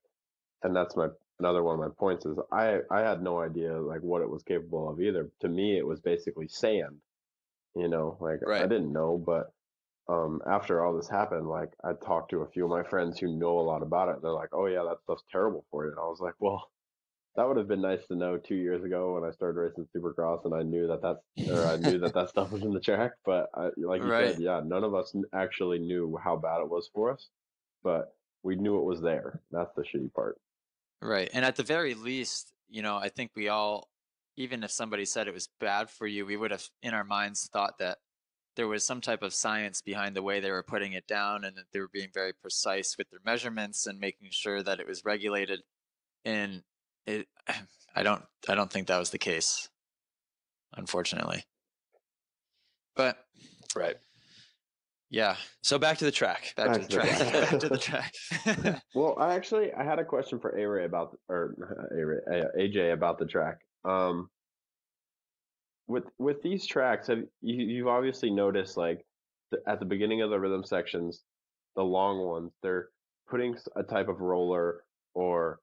and that's another one of my points is I had no idea like what it was capable of either. To me, it was basically sand, you know. Like I Right. didn't know, but after all this happened, like I talked to a few of my friends who know a lot about it. And they're like, "Oh yeah, that stuff's terrible for you." And I was like, "Well, that would have been nice to know 2 years ago when I started racing Supercross, and I knew that stuff was in the track." But like you Right. said, yeah, none of us actually knew how bad it was for us, but we knew it was there. That's the shitty part. Right. And at the very least, you know, I think we all, even if somebody said it was bad for you, we would have in our minds thought that there was some type of science behind the way they were putting it down, and that they were being very precise with their measurements and making sure that it was regulated. And it, I don't think that was the case, unfortunately. But Right. yeah. So back to the track. Back to the track. Well, I had a question for A-Ray about, or AJ about the track. With these tracks, you've obviously noticed like at the beginning of the rhythm sections, the long ones, they're putting a type of roller or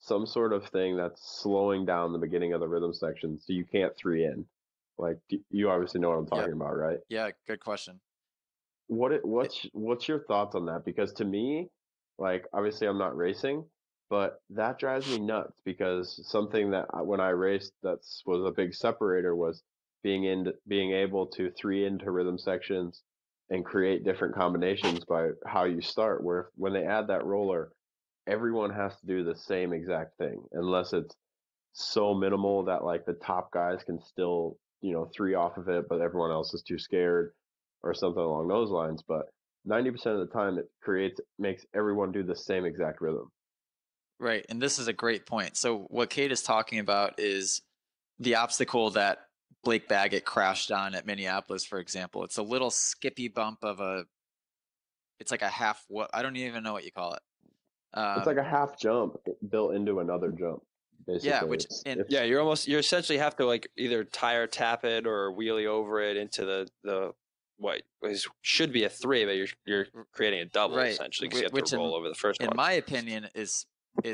some sort of thing that's slowing down the beginning of the rhythm section so you can't 3 in. Like you obviously know what I'm talking about, right? Yeah, good question. What's your thoughts on that? Because to me, like obviously I'm not racing, but that drives me nuts because something that when I raced was a big separator was being able to 3 into rhythm sections and create different combinations by how you start. Where when they add that roller, everyone has to do the same exact thing unless it's so minimal that like the top guys can still, you know, 3 off of it, but everyone else is too scared or something along those lines. But 90% of the time it makes everyone do the same exact rhythm. Right. And this is a great point. So what Kate is talking about is the obstacle that Blake Baggett crashed on at Minneapolis, for example. It's a little skippy bump it's like a half, I don't even know what you call it. It's like a half jump built into another jump, basically. Yeah, you essentially have to like either tire tap it or wheelie over it into the what should be a 3, but you're creating a double essentially because you have to roll over the first one. In my opinion, it's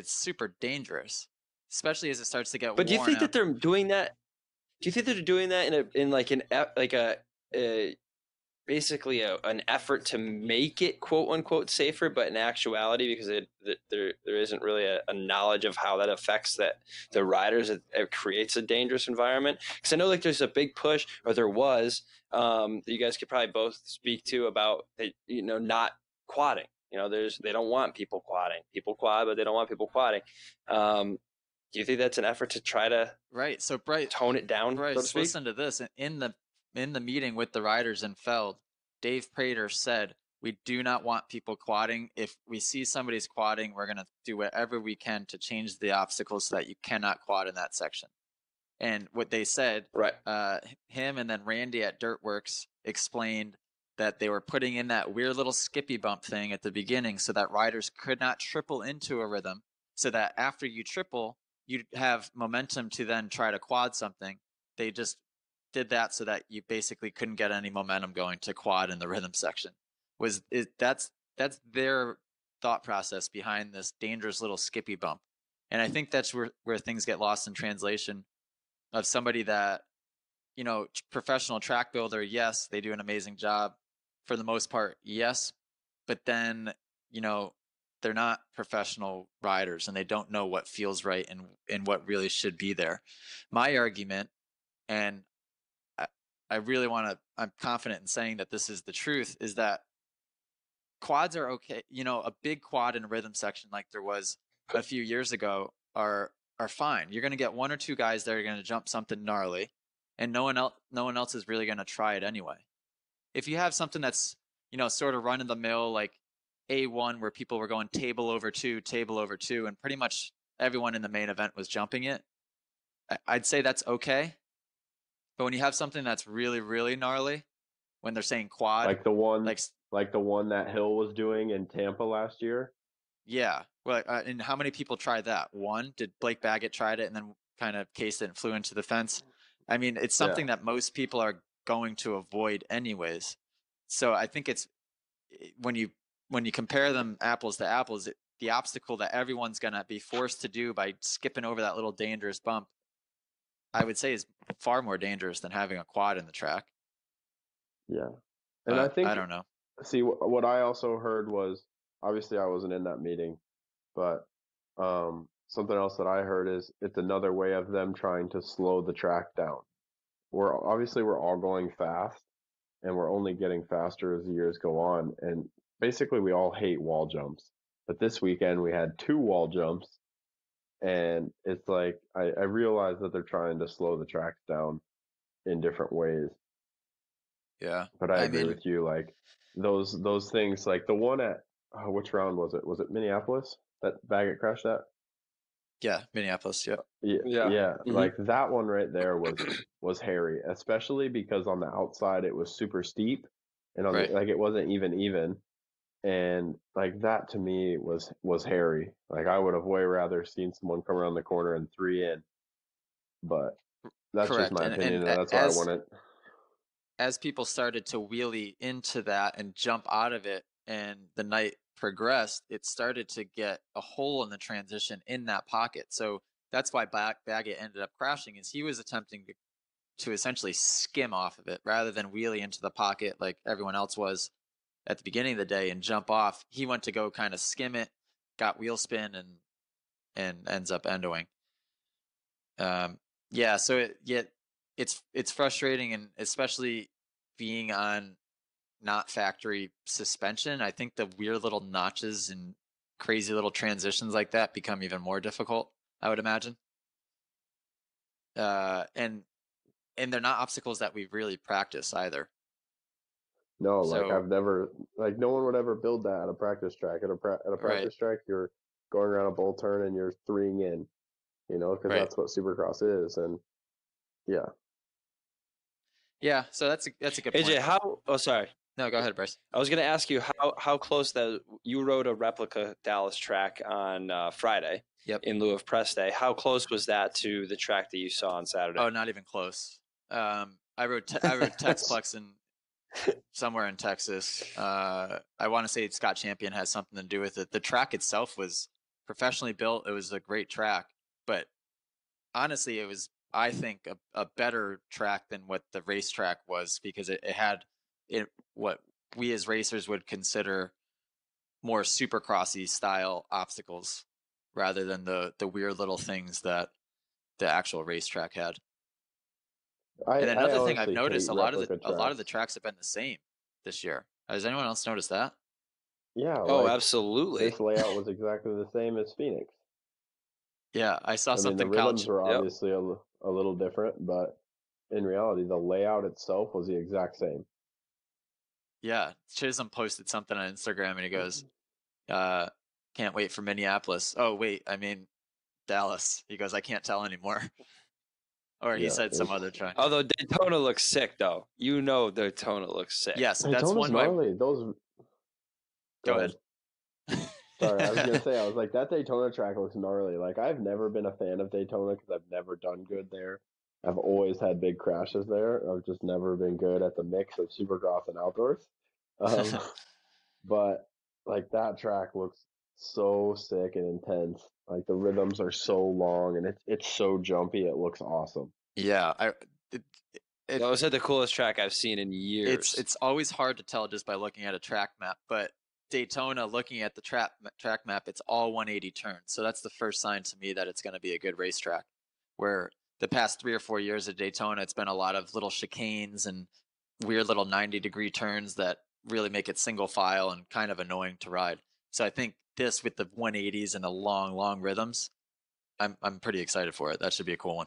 super dangerous, especially as it starts to get. But do you think that they're doing that? Do you think they're doing that basically an effort to make it quote unquote safer, but in actuality, because there isn't really a knowledge of how that affects the riders, it creates a dangerous environment? Because I know like there's a big push, or there was, that you guys could probably both speak to about not quadding. They don't want people quadding. People quad, but they don't want people quadding. Do you think that's an effort to try to tone it down? Bryce, so to speak? Listen to this. In the meeting with the riders in Feld, Dave Prater said, "We do not want people quadding. If we see somebody's quadding, we're going to do whatever we can to change the obstacles so that you cannot quad in that section." And what they said, him and then Randy at Dirtworks explained that they were putting in that weird little skippy bump thing at the beginning so that riders could not triple into a rhythm so that after you triple, you have momentum to then try to quad something. They just did that so that you basically couldn't get any momentum going to quad in the rhythm section. That's their thought process behind this dangerous little skippy bump. And I think that's where things get lost in translation of somebody that, professional track builder, yes, they do an amazing job for the most part, yes, but then, they're not professional riders and they don't know what feels right and what really should be there. My argument, and I really I'm confident in saying that this is the truth, is that quads are okay. A big quad in a rhythm section like there was a few years ago are fine. You're going to get one or two guys that are going to jump something gnarly, and no one else is really going to try it anyway. If you have something that's, sort of run of the mill, like A1, where people were going table over two, and pretty much everyone in the main event was jumping it, I'd say that's okay. But when you have something that's really, really gnarly, when they're saying quad, like the one that Hill was doing in Tampa last year. Yeah. Well, and how many people tried that? One? Did Blake Baggett tried it and then kind of cased it and flew into the fence? I mean, it's something that most people are going to avoid anyways. So I think it's when you compare them apples to apples, the obstacle that everyone's going to be forced to do by skipping over that little dangerous bump, I would say is far more dangerous than having a quad in the track. Yeah. And I think, I don't know. See, what I also heard was, obviously I wasn't in that meeting, but something else that I heard is it's another way of them trying to slow the track down. We're all going fast, and we're only getting faster as the years go on. And basically we all hate wall jumps. But this weekend we had 2 wall jumps, and it's like I realize that they're trying to slow the tracks down in different ways. Yeah. But I agree with you, like those things, like the one at which round was it? Was it Minneapolis that Baggett crashed at? Yeah, Minneapolis. Yeah. Yeah. Mm-hmm. Like that one right there was hairy, especially because on the outside it was super steep, and on Right. it wasn't even, and like that to me was hairy. Like I would have way rather seen someone come around the corner and 3 in, but that's Correct. just my opinion, and that's why I want it. As people started to wheelie into that and jump out of it, and the night progressed, it started to get a hole in the transition in that pocket. So that's why Baggett ended up crashing, is he was attempting to essentially skim off of it rather than wheelie into the pocket like everyone else was at the beginning of the day and jump off. He went to go kind of skim it, got wheel spin, and ends up endoing. Yeah, so it's frustrating, and especially being on not factory suspension, I think the weird little notches and crazy little transitions like that become even more difficult, I would imagine. And they're not obstacles that we really practice either. No, like I've never, like no one would ever build that at a practice track. At a practice track, you're going around a bull turn and you're 3-ing in, because that's what Supercross is, and yeah. Yeah, so that's a good AJ, point. Oh, sorry. No, go ahead, Bryce. I was going to ask you how close that you rode a replica Dallas track on Friday. Yep. In lieu of press day. How close was that to the track that you saw on Saturday? Oh, not even close. I rode Texplex somewhere in Texas. I want to say Scott Champion has something to do with it. The track itself was professionally built. It was a great track, but honestly, it was, I think, a better track than what the racetrack was, because it had what we as racers would consider more Supercrossy style obstacles rather than the weird little things that the actual racetrack had. And another thing I've noticed, a lot of the tracks have been the same this year. Has anyone else noticed that? Yeah. Oh, absolutely. This layout was exactly the same as Phoenix. Yeah, I saw something. The rhythms were obviously a little different, but in reality, the layout itself was the exact same. Yeah, Chisholm posted something on Instagram and he goes, can't wait for Minneapolis. Oh, wait, I mean Dallas. He goes, I can't tell anymore. Or he said some other track. Although Daytona looks sick, though. Daytona looks sick. Yes, that's one way. Those. Go ahead. Sorry, I was gonna say, I was like, that Daytona track looks gnarly. Like, I've never been a fan of Daytona because I've never done good there. I've always had big crashes there. I've just never been good at the mix of Supercross and outdoors. Um, but like that track looks so sick and intense. Like the rhythms are so long and it's so jumpy. It looks awesome. Yeah, it, it, That was the coolest track I've seen in years. it's always hard to tell just by looking at a track map, but Daytona, looking at the track map, it's all 180 turns. So that's the first sign to me that it's going to be a good racetrack. Where the past 3 or 4 years at Daytona, it's been a lot of little chicanes and weird little 90-degree turns that really make it single file and kind of annoying to ride. So I think this, with the 180s and the long rhythms, I'm pretty excited for it. That should be a cool one.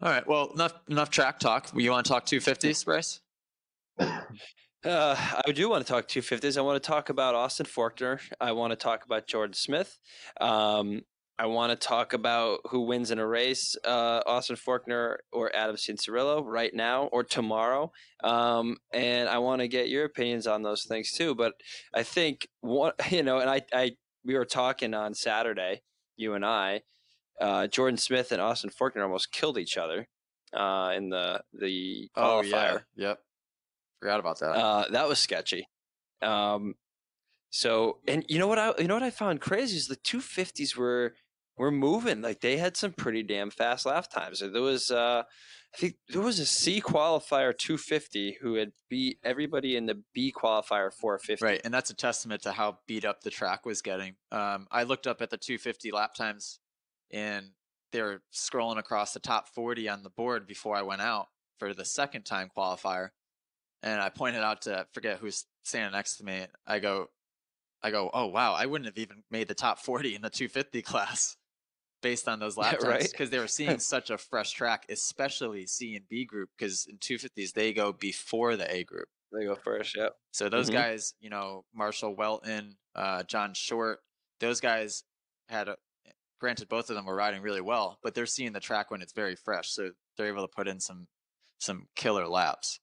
All right, well, enough track talk. You want to talk 250s, Bryce? I do want to talk 250s. I want to talk about Austin Forkner. I want to talk about Jordan Smith. I want to talk about who wins in a race, Austin Forkner or Adam Cianciarulo right now or tomorrow. And I want to get your opinions on those things too. But I think we were talking on Saturday, you and I, Jordan Smith and Austin Forkner almost killed each other in the qualifier. Oh yeah, yep. Forgot about that. That was sketchy. So, and you know what I found crazy is the 250s were moving. Like they had some pretty damn fast lap times. There was I think there was a C qualifier 250 who had beat everybody in the B qualifier 450. Right, and that's a testament to how beat up the track was getting. I looked up at the 250 lap times, and they were scrolling across the top 40 on the board before I went out for the second time qualifier. And I pointed out to, I forget who's standing next to me. I go, oh wow, I wouldn't have even made the top 40 in the 250 class based on those lap times, right? Because they were seeing such a fresh track, especially C and B group, because in 250s they go before the A group. They go first, yep. So those guys, Marshall Welton, John Short, those guys had, granted both of them were riding really well, but they're seeing the track when it's very fresh, so they're able to put in some killer laps.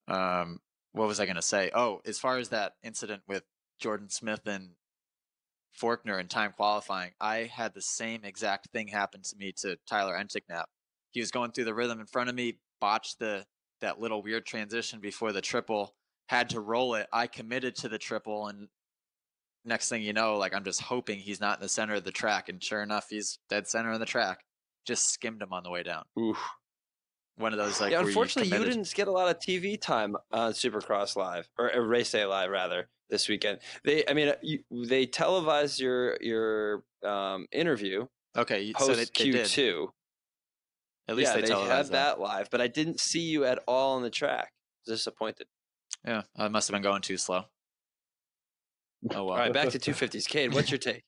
What was I going to say? Oh, as far as that incident with Jordan Smith and Forkner in time qualifying, I had the same exact thing happen to me to Tyler Enticknap. He was going through the rhythm in front of me, botched that little weird transition before the triple, had to roll it. I committed to the triple, and next thing you know, like I'm just hoping he's not in the center of the track, and sure enough, he's dead center of the track. Just skimmed him on the way down. Oof. One of those, like, yeah, unfortunately, you didn't get a lot of TV time on Supercross Live or Race Day Live rather this weekend. They televised your interview. Okay, post so they Q2. did. At least they had that live, but I didn't see you at all on the track. Disappointed. Yeah, I must have been going too slow. Oh well. All right, back to 250s. Cade, what's your take?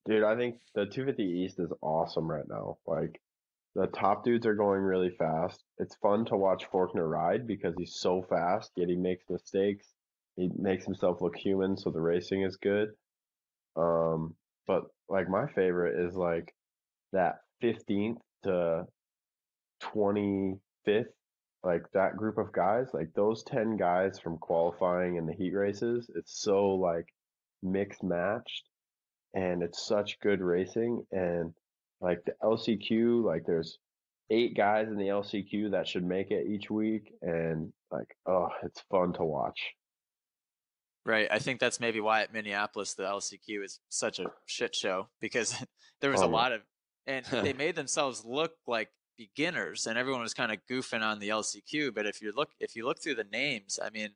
Dude, I think the 250 East is awesome right now. Like, the top dudes are going really fast. It's fun to watch Forkner ride because he's so fast, yet he makes mistakes. He makes himself look human, so the racing is good. But like my favorite is like that 15th to 25th, like that group of guys, like those 10 guys from qualifying and the heat races. It's so like mixed matched, and it's such good racing. And like the LCQ, like there's 8 guys in the LCQ that should make it each week, and like, oh, it's fun to watch. Right. I think that's maybe why at Minneapolis the LCQ is such a shit show, because there was a lot of, and they made themselves look like beginners, and everyone was kind of goofing on the LCQ. But if you look through the names, I mean,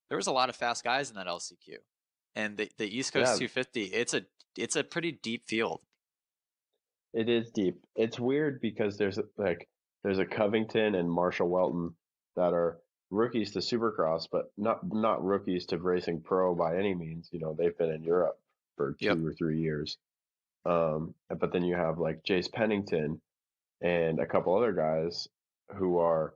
there was a lot of fast guys in that LCQ, and the East Coast 250, it's a pretty deep field. It is deep. It's weird because there's a Covington and Marshall Welton that are rookies to Supercross, but not rookies to racing pro by any means. They've been in Europe for 2 or 3 years. But then you have like Jace Pennington and a couple other guys who are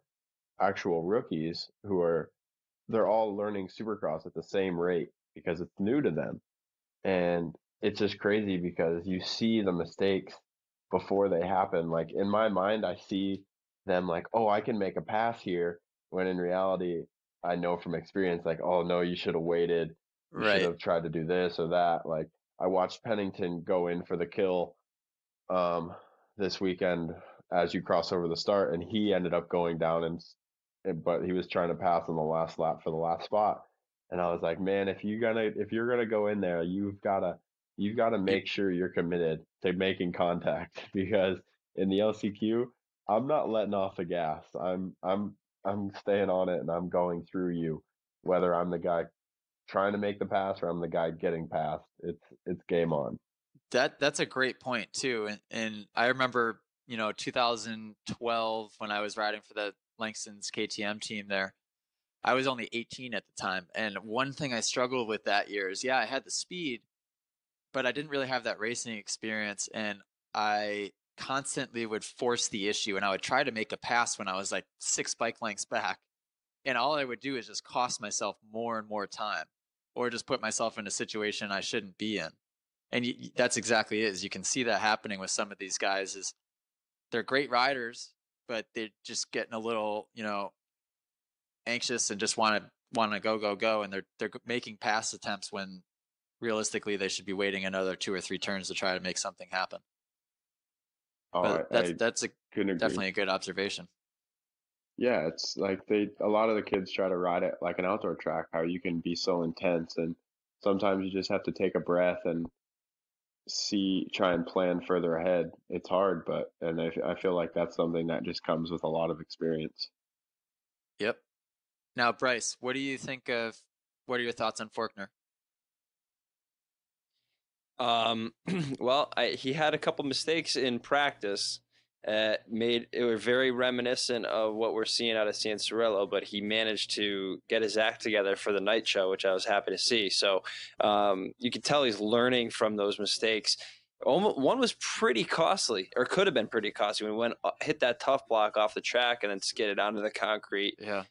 actual rookies they're all learning Supercross at the same rate because it's new to them. And it's just crazy because you see the mistakes before they happen. Like in my mind, I see them like, oh, I can make a pass here. When in reality, I know from experience, like, oh no, you should have waited You should Right. have tried to do this or that. Like I watched Pennington go in for the kill this weekend as you cross over the start, and he ended up going down but he was trying to pass on the last lap for the last spot. And I was like, man, if you're gonna go in there, you've gotta make sure you're committed to making contact because in the LCQ, I'm not letting off the gas. I'm staying on it and I'm going through you, whether I'm the guy trying to make the pass or I'm the guy getting past. It's game on. That's a great point too. And I remember, 2012 when I was riding for the Langston's KTM team there. I was only 18 at the time. And one thing I struggled with that year is, I had the speed, but I didn't really have that racing experience. And I constantly would force the issue and I would try to make a pass when I was like 6 bike lengths back. And all I would do is just cost myself more and more time or just put myself in a situation I shouldn't be in. And that's exactly it. Is you can see that happening with some of these guys is they're great riders, but they're just getting a little, anxious and just want to go. And they're making pass attempts when realistically they should be waiting another 2 or 3 turns to try to make something happen. Oh, But that's couldn't agree. definitely a good observation. Yeah, it's like a lot of the kids try to ride it like an outdoor track, how you can be so intense, and sometimes you just have to take a breath and try and plan further ahead. It's hard, and I feel like that's something that just comes with a lot of experience. Yep. Now, Bryce, what do you think of? What are your thoughts on Faulkner? Well, he had a couple mistakes in practice. Were very reminiscent of what we're seeing out of Cianciarulo, but he managed to get his act together for the night show, which I was happy to see. So you can tell he's learning from those mistakes. One was pretty costly, or could have been pretty costly, when he hit that tough block off the track and then skidded onto the concrete. Yeah.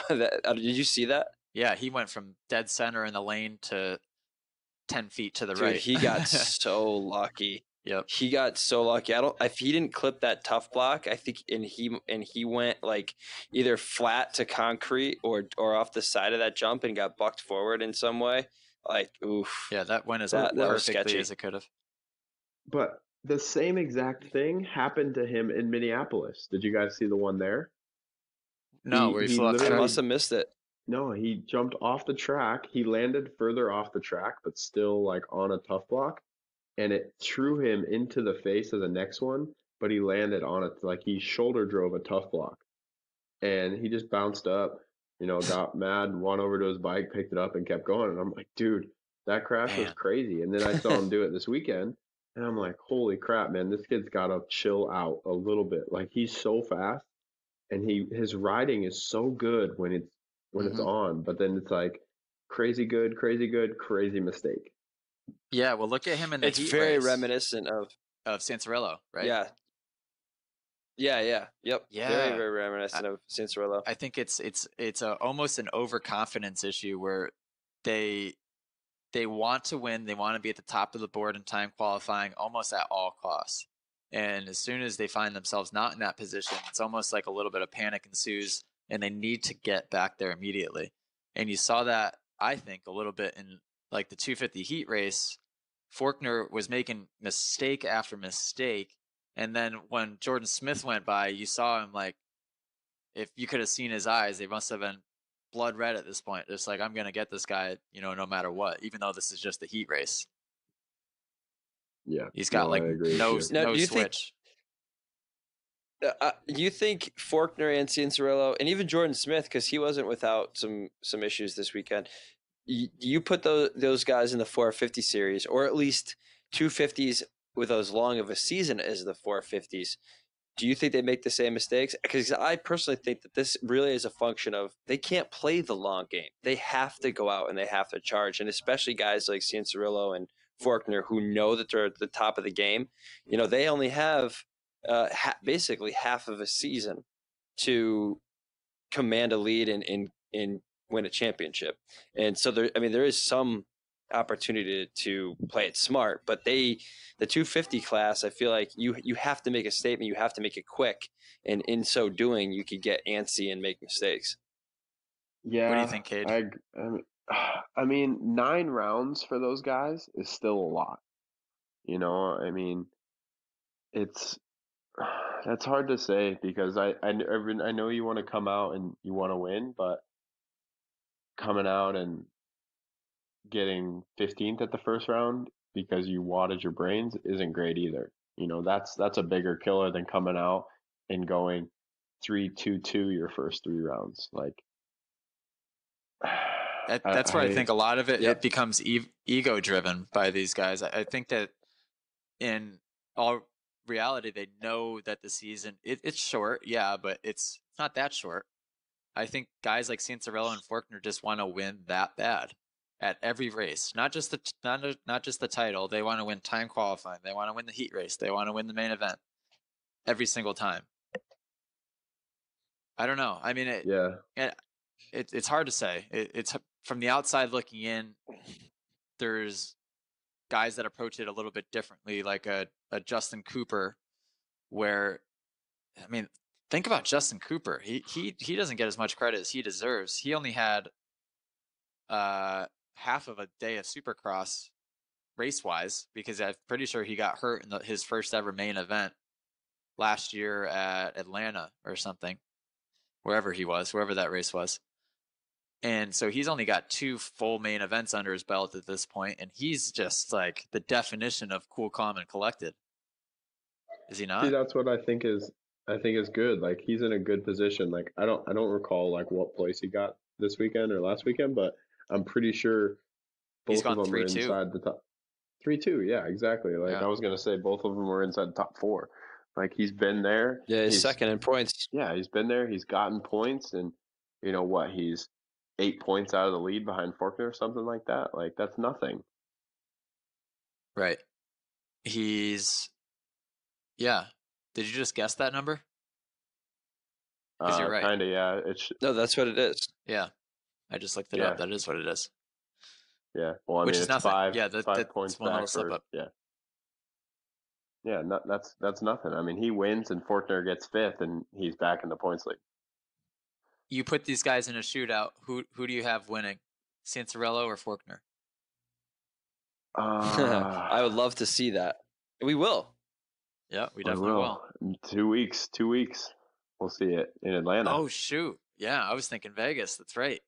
Did you see that? Yeah, he went from dead center in the lane to 10 feet to the Dude, right. he got so lucky. Yep. He got so lucky. If he didn't clip that tough block, I think and he went like either flat to concrete or off the side of that jump and got bucked forward in some way. Like, oof. Yeah, that went as perfectly as it could have. But the same exact thing happened to him in Minneapolis. Did you guys see the one there? No, where he flew off the I track. must have missed it. No, he jumped off the track. He landed further off the track, but still like on a tough block. And it threw him into the face of the next one, but he landed on it. Like he shoulder drove a tough block. And he just bounced up, got mad, went over to his bike, picked it up, and kept going. And I'm like, dude, that crash was crazy. And then I saw him do it this weekend. And I'm like, holy crap, man, this kid's got to chill out a little bit. Like he's so fast. And his riding is so good when it's on. But then it's like crazy good, crazy mistake. Yeah, well, look at him in the It's heat very race reminiscent of Cianciarulo, right? Yeah. Yep. Yeah. Very, very reminiscent of Cianciarulo. I think it's almost an overconfidence issue where they want to win, they want to be at the top of the board in time qualifying almost at all costs. And as soon as they find themselves not in that position, it's almost like a little bit of panic ensues and they need to get back there immediately. And you saw that, I think, a little bit in like the 250 heat race. Faulkner was making mistake after mistake. And then when Jordan Smith went by, you saw him like, if you could have seen his eyes, they must have been blood red at this point. Just like, I'm going to get this guy, no matter what, even though this is just a heat race. Yeah. He's got no switch. You think Faulkner and Cianciarulo and even Jordan Smith, because he wasn't without some issues this weekend, you put those guys in the 450 series, or at least 250s with as long of a season as the 450s, do you think they make the same mistakes? Because I personally think that this really is a function of they can't play the long game. They have to go out and they have to charge, and especially guys like Cianciarulo and Faulkner who know that they're at the top of the game. They only have basically half of a season to command a lead and win a championship. And so there is some opportunity to play it smart, but the 250 class, I feel like you have to make a statement, you have to make it quick, and in so doing you could get antsy and make mistakes. Yeah. What do you think, Kade? I mean, 9 rounds for those guys is still a lot. I mean, it's that's hard to say because I know you want to come out and you want to win, but coming out and getting 15th at the first round because you wadded your brains isn't great either. That's a bigger killer than coming out and going 3-2-2 your first 3 rounds. Like, That's where I think a lot of it Yep. becomes ego driven by these guys. I think that in all reality, they know that the season it's short, yeah, but it's not that short. I think guys like Cincerello and Forkner just want to win that bad at every race, not just the title. They want to win time qualifying. They want to win the heat race. They want to win the main event every single time. I don't know. I mean, it's hard to say. It's from the outside looking in. There's guys that approach it a little bit differently, like a Justin Cooper, where, I mean, think about Justin Cooper. He doesn't get as much credit as he deserves. He only had half of a day of Supercross race-wise because I'm pretty sure he got hurt in his first ever main event last year at Atlanta or something, wherever that race was. And so he's only got 2 full main events under his belt at this point, and he's just like the definition of cool, calm, and collected. Is he not? See, that's what I think is good. Like, he's in a good position. Like, I don't recall like what place he got this weekend or last weekend, but I'm pretty sure He's both of gone them are 3-2. inside the top 3-2. Yeah, exactly. Like, Yeah. I was gonna say both of them were inside the top 4. Like, he's been there. Yeah, he's second in points. Yeah, he's been there. He's gotten points, and you know what? He's 8 points out of the lead behind Faulkner or something like that. Like, that's nothing. Right. Yeah. Did you just guess that number? Because you're right. Kinda, yeah. No, that's what it is. Yeah. I just looked it Yeah. up. That is what it is. Yeah. Well, I Which mean, is it's nothing. 5 Yeah, 5 points one back little slip for up. yeah. Yeah, that's nothing. I mean, he wins and Faulkner gets 5th, and he's back in the points league. You put these guys in a shootout. Who do you have winning? Cincerello or Forkner? I would love to see that. We will. Yeah, we definitely will. In 2 weeks. 2 weeks. We'll see it in Atlanta. Oh shoot! Yeah, I was thinking Vegas. That's right.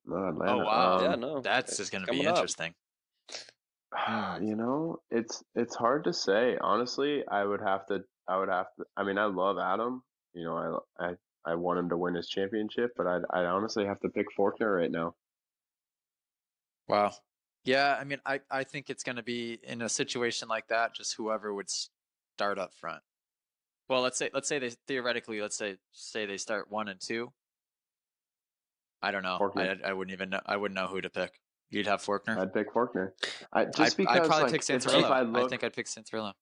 No, Atlanta. Oh wow! Yeah, no, That's just going to be coming up. interesting. It's hard to say. Honestly, I would have to. I mean, I love Adam. I want him to win his championship, but I honestly have to pick Faulkner right now. Wow. Yeah, I mean, I think it's going to be in a situation like that, just whoever would start up front. Well, let's say they theoretically, let's say they start 1 and 2. I don't know. Faulkner. I wouldn't even know. I wouldn't know who to pick. You'd have Faulkner. I'd pick Faulkner. I'd probably pick Cincerello. I think I'd pick Cincerello.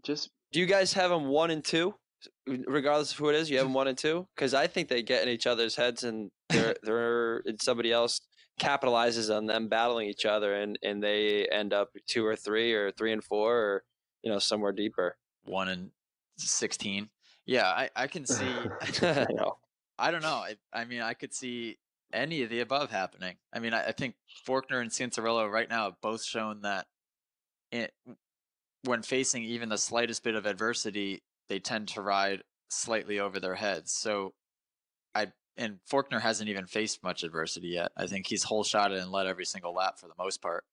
Just Do you guys have them 1 and 2, regardless of who it is? You have them 1 and 2, because I think they get in each other's heads, and they're and somebody else capitalizes on them battling each other, and they end up 2 or 3 or 3 and 4 or somewhere deeper. 1 and 16. Yeah, I can see. I don't know. I mean, I could see any of the above happening. I mean, I think Faulkner and Cincerello right now have both shown that when facing even the slightest bit of adversity, they tend to ride slightly over their heads. So and Faulkner hasn't even faced much adversity yet. I think he's whole shotted and led every single lap for the most part.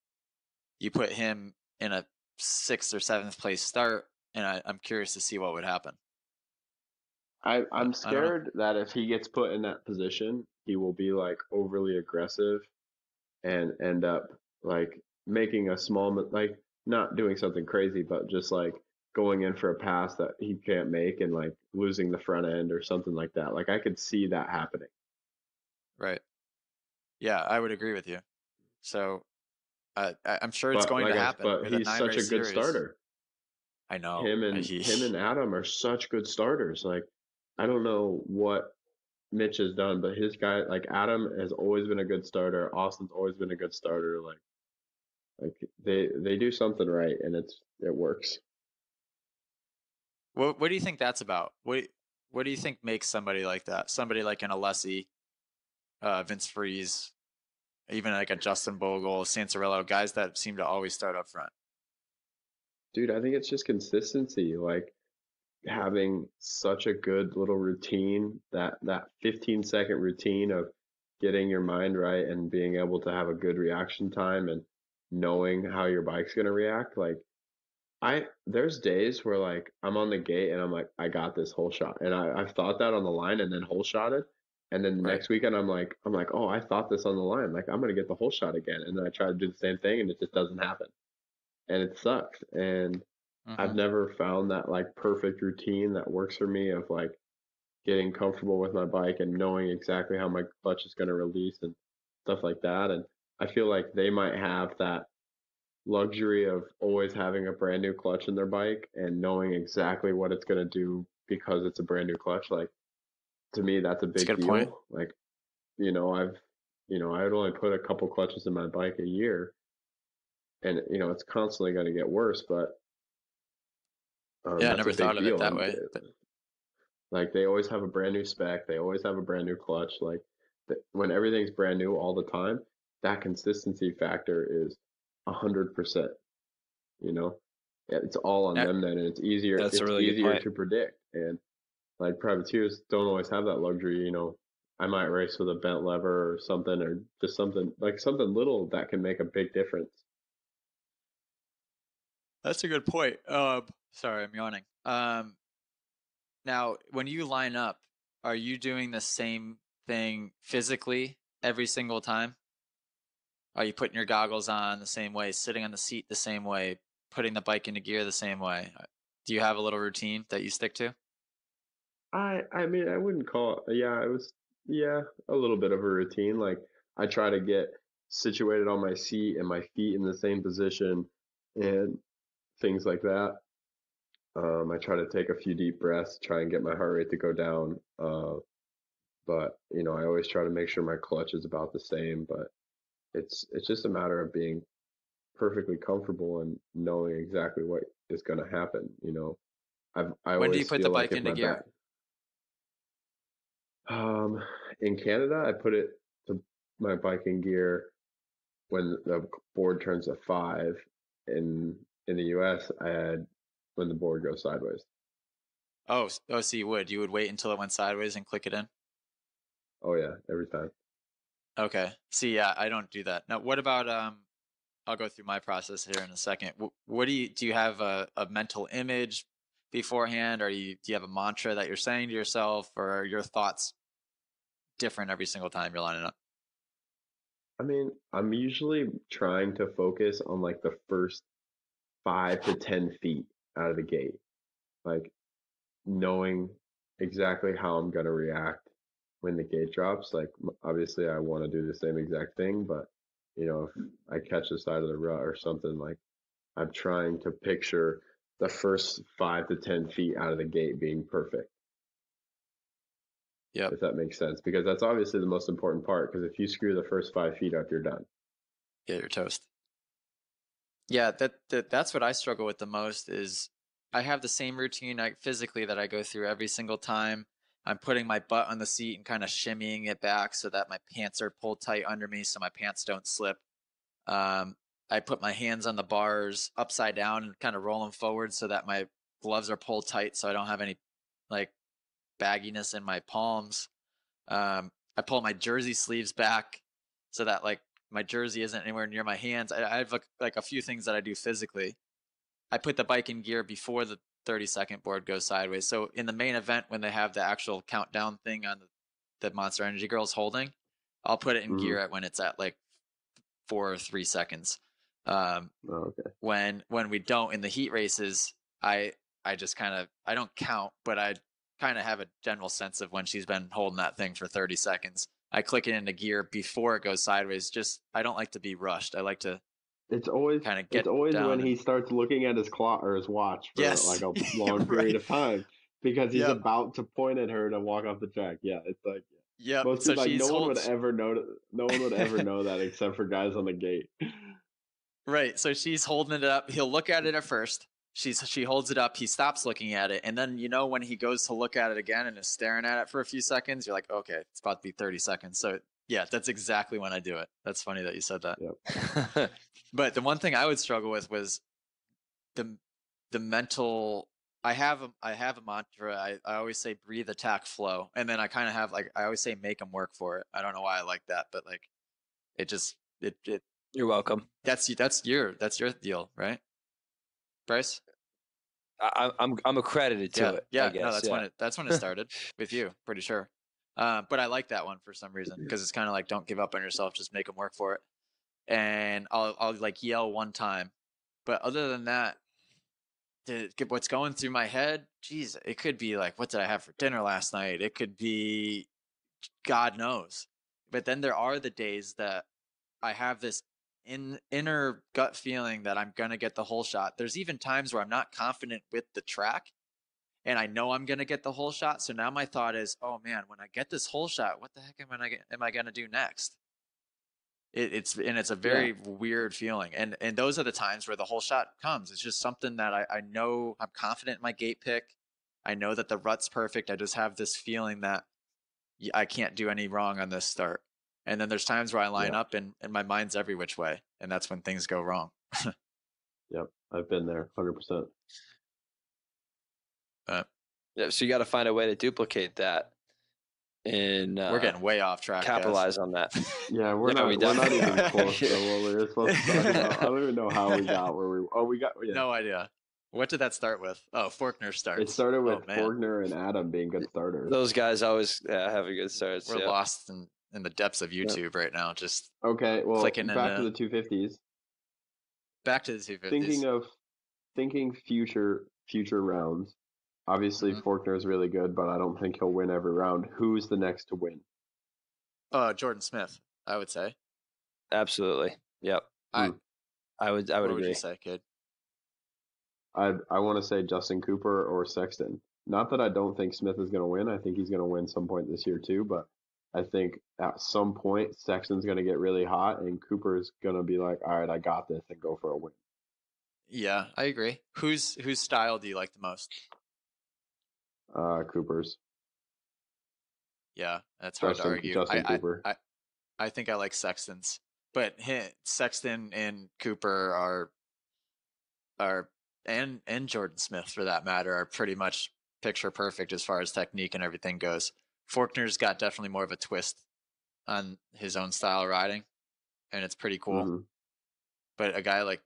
You put him in a 6th or 7th place start, and I'm curious to see what would happen. I'm scared that if he gets put in that position, he will be like overly aggressive and end up like making a small, like not doing something crazy, but just like going in for a pass that he can't make and like losing the front end or something like that. Like, I could see that happening. Right. Yeah, I would agree with you. So I'm sure it's going to happen. But he's such a good starter. I know. Him and Adam are such good starters. Like, I don't know what Mitch has done, but his guy, like Adam, has always been a good starter. Austin's always been a good starter. Like they do something right, and it works. What do you think that's about? What do you think makes somebody like that? Somebody like an Alessi, Vince Freeze, even like a Justin Bogle, Sansarillo, guys that seem to always start up front? Dude, I think it's just consistency. Like having such a good little routine, that 15-second routine of getting your mind right and being able to have a good reaction time and knowing how your bike's going to react. Like there's days where like I'm on the gate and I'm like, I got this whole shot. And I've thought that on the line and then whole shotted. And then the Right. next weekend I'm like, oh, I thought this on the line. Like I'm gonna get the whole shot again. And then I try to do the same thing and it just doesn't happen. And it sucks. And I've never found that like perfect routine that works for me of like getting comfortable with my bike and knowing exactly how my clutch is gonna release and stuff like that. And I feel like they might have that luxury of always having a brand new clutch in their bike and knowing exactly what it's going to do because it's a brand new clutch. Like to me, that's a big good deal. point. Like, I would only put a couple clutches in my bike a year and, it's constantly going to get worse, but I that's never a big thought of it deal. that way. But Like they always have a brand new spec. They always have a brand new clutch. Like when everything's brand new all the time, that consistency factor is 100%. It's all on Yeah. them then, and it's easier. That's a It's really good easier point. to predict, and like privateers don't always have that luxury. I might race with a bent lever or something, or just something little that can make a big difference. that's a good point. Sorry, I'm yawning. Now, when you line up, are you doing the same thing physically every single time? Are you putting your goggles on the same way, sitting on the seat the same way, putting the bike into gear the same way? Do you have a little routine that you stick to? I mean, I wouldn't call it. Yeah, it was. Yeah, a little bit of a routine. Like I try to get situated on my seat and my feet in the same position, and things like that. I try to take a few deep breaths, try and get my heart rate to go down. But I always try to make sure my clutch is about the same. But it's just a matter of being perfectly comfortable and knowing exactly what is going to happen. I When do you always put the feel like bike if into my gear? in Canada, I put it to my bike in gear when the board turns a 5. In the US, I had when the board goes sideways. Oh, so you would wait until it went sideways and click it in? Oh yeah, every time. Okay. See, yeah, I don't do that. Now, what about I'll go through my process here in a second. What do you have a mental image beforehand, or do you have a mantra that you're saying to yourself, or are your thoughts different every single time you're lining up? I mean, I'm usually trying to focus on like the first 5 to 10 feet out of the gate, like knowing exactly how I'm gonna react when the gate drops. Like obviously, I want to do the same exact thing, but if I catch the side of the rut or something, like I'm trying to picture the first 5 to 10 feet out of the gate being perfect. Yep. If that makes sense, because that's obviously the most important part. Because if you screw the first 5 feet up, you're done. Yeah, you're toast. Yeah, that's what I struggle with the most is I have the same routine physically that I go through every single time. I'm putting my butt on the seat and kind of shimmying it back so that my pants are pulled tight under me so my pants don't slip. I put my hands on the bars upside down and kind of roll them forward so that my gloves are pulled tight so I don't have any like bagginess in my palms. I pull my jersey sleeves back so that like my jersey isn't anywhere near my hands. I have like a few things that I do physically. I put the bike in gear before the 30-second board goes sideways. So in the main event, when they have the actual countdown thing on the Monster Energy Girls holding, I'll put it in gear at when it's at like 4 or 3 seconds. Okay. When we don't in the heat races, I just kind of I don't count, but I kind of have a general sense of when she's been holding that thing for 30 seconds. I click it into gear before it goes sideways. Just I don't like to be rushed. I like to It's always kind of get when down he starts looking at his clock or his watch for like Yes. a long period Right. of time because he's Yep. about to point at her to walk off the track. Yeah, it's like Yep. most So people, like she's no one would ever know. No one would ever know that except for guys on the gate. Right. So she's holding it up. He'll look at it at first. She holds it up. He stops looking at it. And then, when he goes to look at it again and is staring at it for a few seconds, you're like, okay, it's about to be 30 seconds. So Yeah, that's exactly when I do it. That's funny that you said that. Yep. But the one thing I would struggle with was the mental. I have a mantra. I always say breathe, attack, flow, and then I kind of have like I always say make them work for it. I don't know why I like that, but like it just it You're welcome. that's your deal, right, Bryce? I'm accredited to it. Yeah, I guess. no, that's when it started with you, pretty sure. But I like that one for some reason because it's kind of like don't give up on yourself, just make them work for it. And I'll like yell one time, but other than that, what's going through my head, geez, it could be like, what did I have for dinner last night? It could be, God knows. But then there are the days that I have this inner gut feeling that I'm gonna get the whole shot. There's even times where I'm not confident with the track, and I know I'm gonna get the whole shot. So now my thought is, oh man, when I get this whole shot, what the heck am I gonna do next? It's a very weird feeling, and those are the times where the whole shot comes. It's just something that I know I'm confident in my gate pick. I know that the rut's perfect. I just have this feeling that I can't do any wrong on this start. And then there's times where I line up and my mind's every which way, and that's when things go wrong. Yep, I've been there, 100%. Yeah, so you got to find a way to duplicate that. And we're getting way off track. Capitalize on that. Yeah, we're not even close to what we were supposed to talk about. I don't even know how we got where we. Oh, we got. Yeah. No idea. What did that start with? Oh, Faulkner starts. It started with Faulkner and Adam being good starters. Those guys always have a good start. We're lost in the depths of YouTube right now. Just okay. Well, clicking back to the 250s. Back to the 250s. Thinking future rounds. Obviously, Faulkner is really good, but I don't think he'll win every round. Who's the next to win? Jordan Smith, I would say. Absolutely. Yep. I would agree. What would you say, kid? I want to say Justin Cooper or Sexton. Not that I don't think Smith is going to win. I think he's going to win some point this year too, but I think at some point Sexton's going to get really hot and Cooper's going to be like, all right, I got this, and go for a win. Yeah, I agree. Whose style do you like the most? Cooper's. Yeah, that's hard to argue. Justin Cooper. I think I like Sexton's, but Sexton and Cooper and Jordan Smith for that matter are pretty much picture perfect as far as technique and everything goes. Faulkner's got definitely more of a twist on his own style of riding, and it's pretty cool. Mm-hmm. But a guy like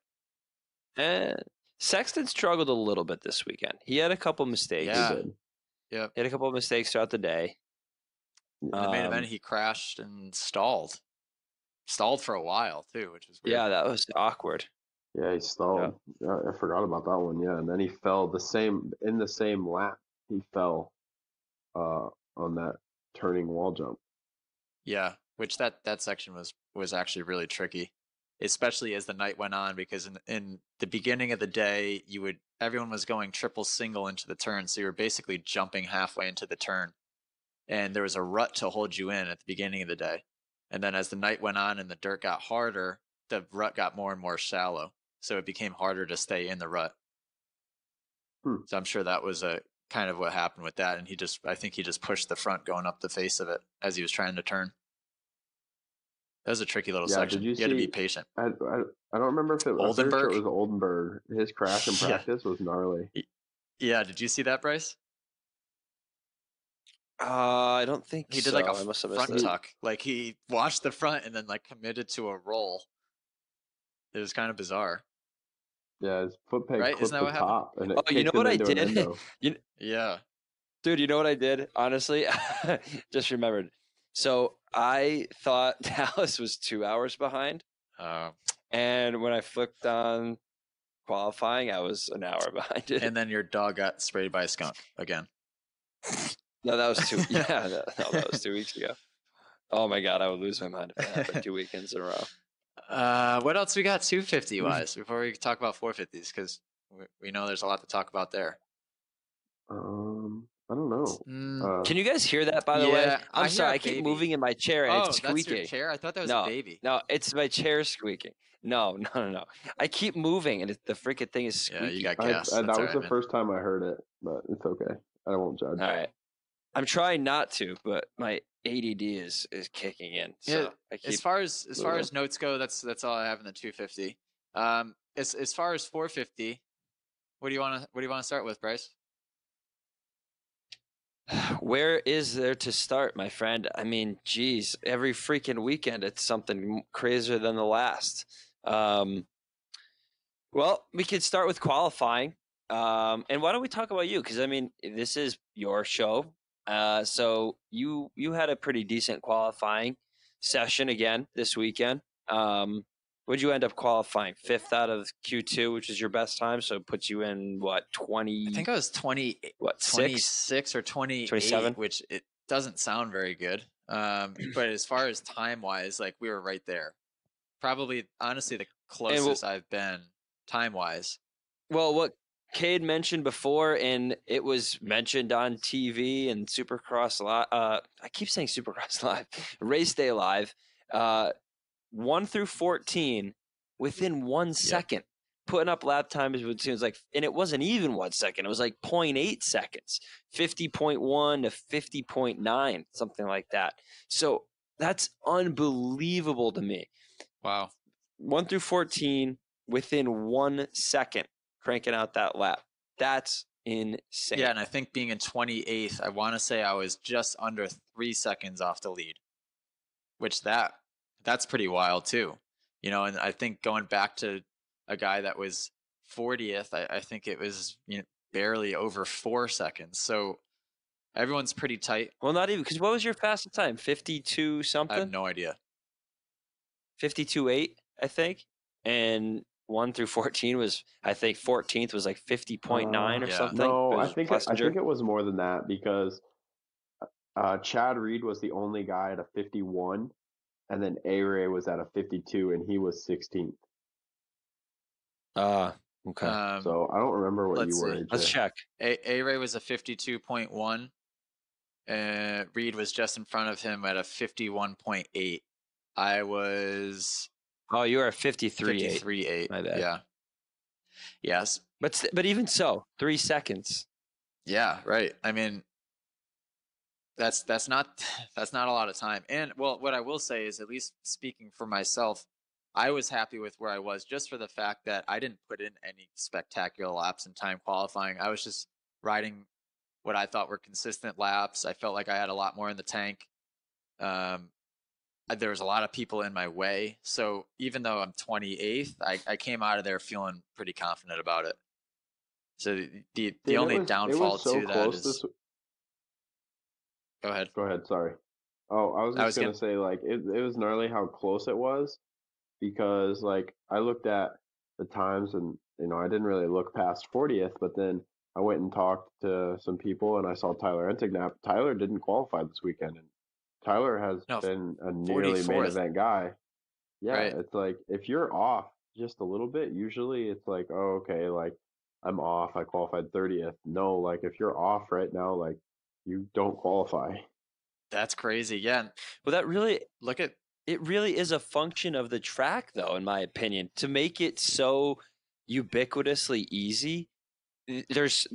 Sexton struggled a little bit this weekend. He had a couple mistakes. Yeah. Yep. He had a couple of mistakes throughout the day. In the main event, he crashed and stalled for a while too, which was weird. Yeah, that was awkward. Yeah, he stalled. Yeah, I forgot about that one. Yeah, and then he fell in the same lap. He fell on that turning wall jump. Yeah, which that section was actually really tricky, especially as the night went on, because in the beginning of the day, everyone was going triple single into the turn, so you were basically jumping halfway into the turn, and there was a rut to hold you in at the beginning of the day, and then as the night went on and the dirt got harder, the rut got more and more shallow, so it became harder to stay in the rut. So I'm sure that was a kind of what happened with that, and I think he just pushed the front going up the face of it as he was trying to turn. That was a tricky little section. You had to be patient. I don't remember if it was Oldenburg. It was Oldenburg. His crash in practice was gnarly. Yeah, did you see that, Bryce? I don't think he did like a front tuck. Like he washed the front and then like committed to a roll. It was kind of bizarre. Yeah, his foot peg clipped the top. And you know what I did? Yeah. Dude, you know what I did? Honestly, just remembered. So I thought Dallas was 2 hours behind. And when I flipped on qualifying, I was an hour behind it. And then your dog got sprayed by a skunk again. No, that was that was 2 weeks ago. Oh my God, I would lose my mind if that happened 2 weekends in a row. What else we got 250 wise before we talk about 450s? Because we know there's a lot to talk about there. I don't know. Can you guys hear that, by the way? I'm sorry, I keep baby. Moving in my chair and it's squeaking. That's your chair? I thought that was a baby. No, it's my chair squeaking. No. I keep moving and the freaking thing is squeaking. Yeah, you got gas. That was the first time I heard it, but it's okay. I won't judge. All right. I'm trying not to, but my ADD is kicking in. Yeah, So I keep as far as notes go, that's all I have in the 250. As far as 450, what do you want to start with, Bryce? where is there to start, my friend? I mean, geez, every freaking weekend it's something crazier than the last. Well, we could start with qualifying. And why don't we talk about you? Because I mean, this is your show. So you had a pretty decent qualifying session again this weekend. Would you end up qualifying? 5th out of Q2, which is your best time. So it puts you in what, 20? I think I was 20, What, 26 or 28, 27? which it doesn't sound very good. But as far as time wise, like we were right there. Probably, honestly, the closest I've been time wise. Well, what Cade mentioned before, and it was mentioned on TV and Supercross Live. I keep saying Supercross Live, Race Day Live. 1 through 14 within 1 second, putting up lap times. It seems like, and it wasn't even 1 second. It was like 0.8 seconds, 50.1 to 50.9, something like that. So that's unbelievable to me. Wow. 1 through 14 within 1 second, cranking out that lap. That's insane. Yeah, and I think being in 28th, I want to say I was just under 3 seconds off the lead, which that's pretty wild too. You know, and I think going back to a guy that was 40th, I think it was barely over 4 seconds. So everyone's pretty tight. Well, not even, because what was your fastest time? 52 something? I have no idea. 52.8, I think. And 1 through 14 was, I think 14th was like 50.9 or something. No, It I was think it was more than that, because Chad Reed was the only guy at a 51, and then A-Ray was at a 52, and he was 16th. Okay. So I don't remember what you were. Let's check. A-Ray was a 52.1. Reed was just in front of him at a 51.8. I was... Oh, you were at 53.8. 53.8. My bad. Yeah. Yes. But even so, 3 seconds. Yeah, right. I mean, that's not a lot of time. And well, what I will say is, at least speaking for myself, I was happy with where I was, just for the fact that I didn't put in any spectacular laps in time qualifying. I was just riding what I thought were consistent laps. I felt like I had a lot more in the tank. There was a lot of people in my way. So even though I'm 28th, I came out of there feeling pretty confident about it. So the only downfall to that is... Go ahead. Go ahead. Sorry. Oh, I was just going to say, like, it was gnarly how close it was, because, like, I looked at the times and, I didn't really look past 40th, but then I went and talked to some people and I saw Tyler Entignap. Tyler didn't qualify this weekend, and Tyler has been a nearly main event guy. Yeah, right. It's like, if you're off just a little bit, usually it's like, oh, okay, like, I'm off. I qualified 30th. No, like, if you're off right now, like, you don't qualify. That's crazy. Yeah. Well, it really is a function of the track, though, in my opinion, to make it so ubiquitously easy. There's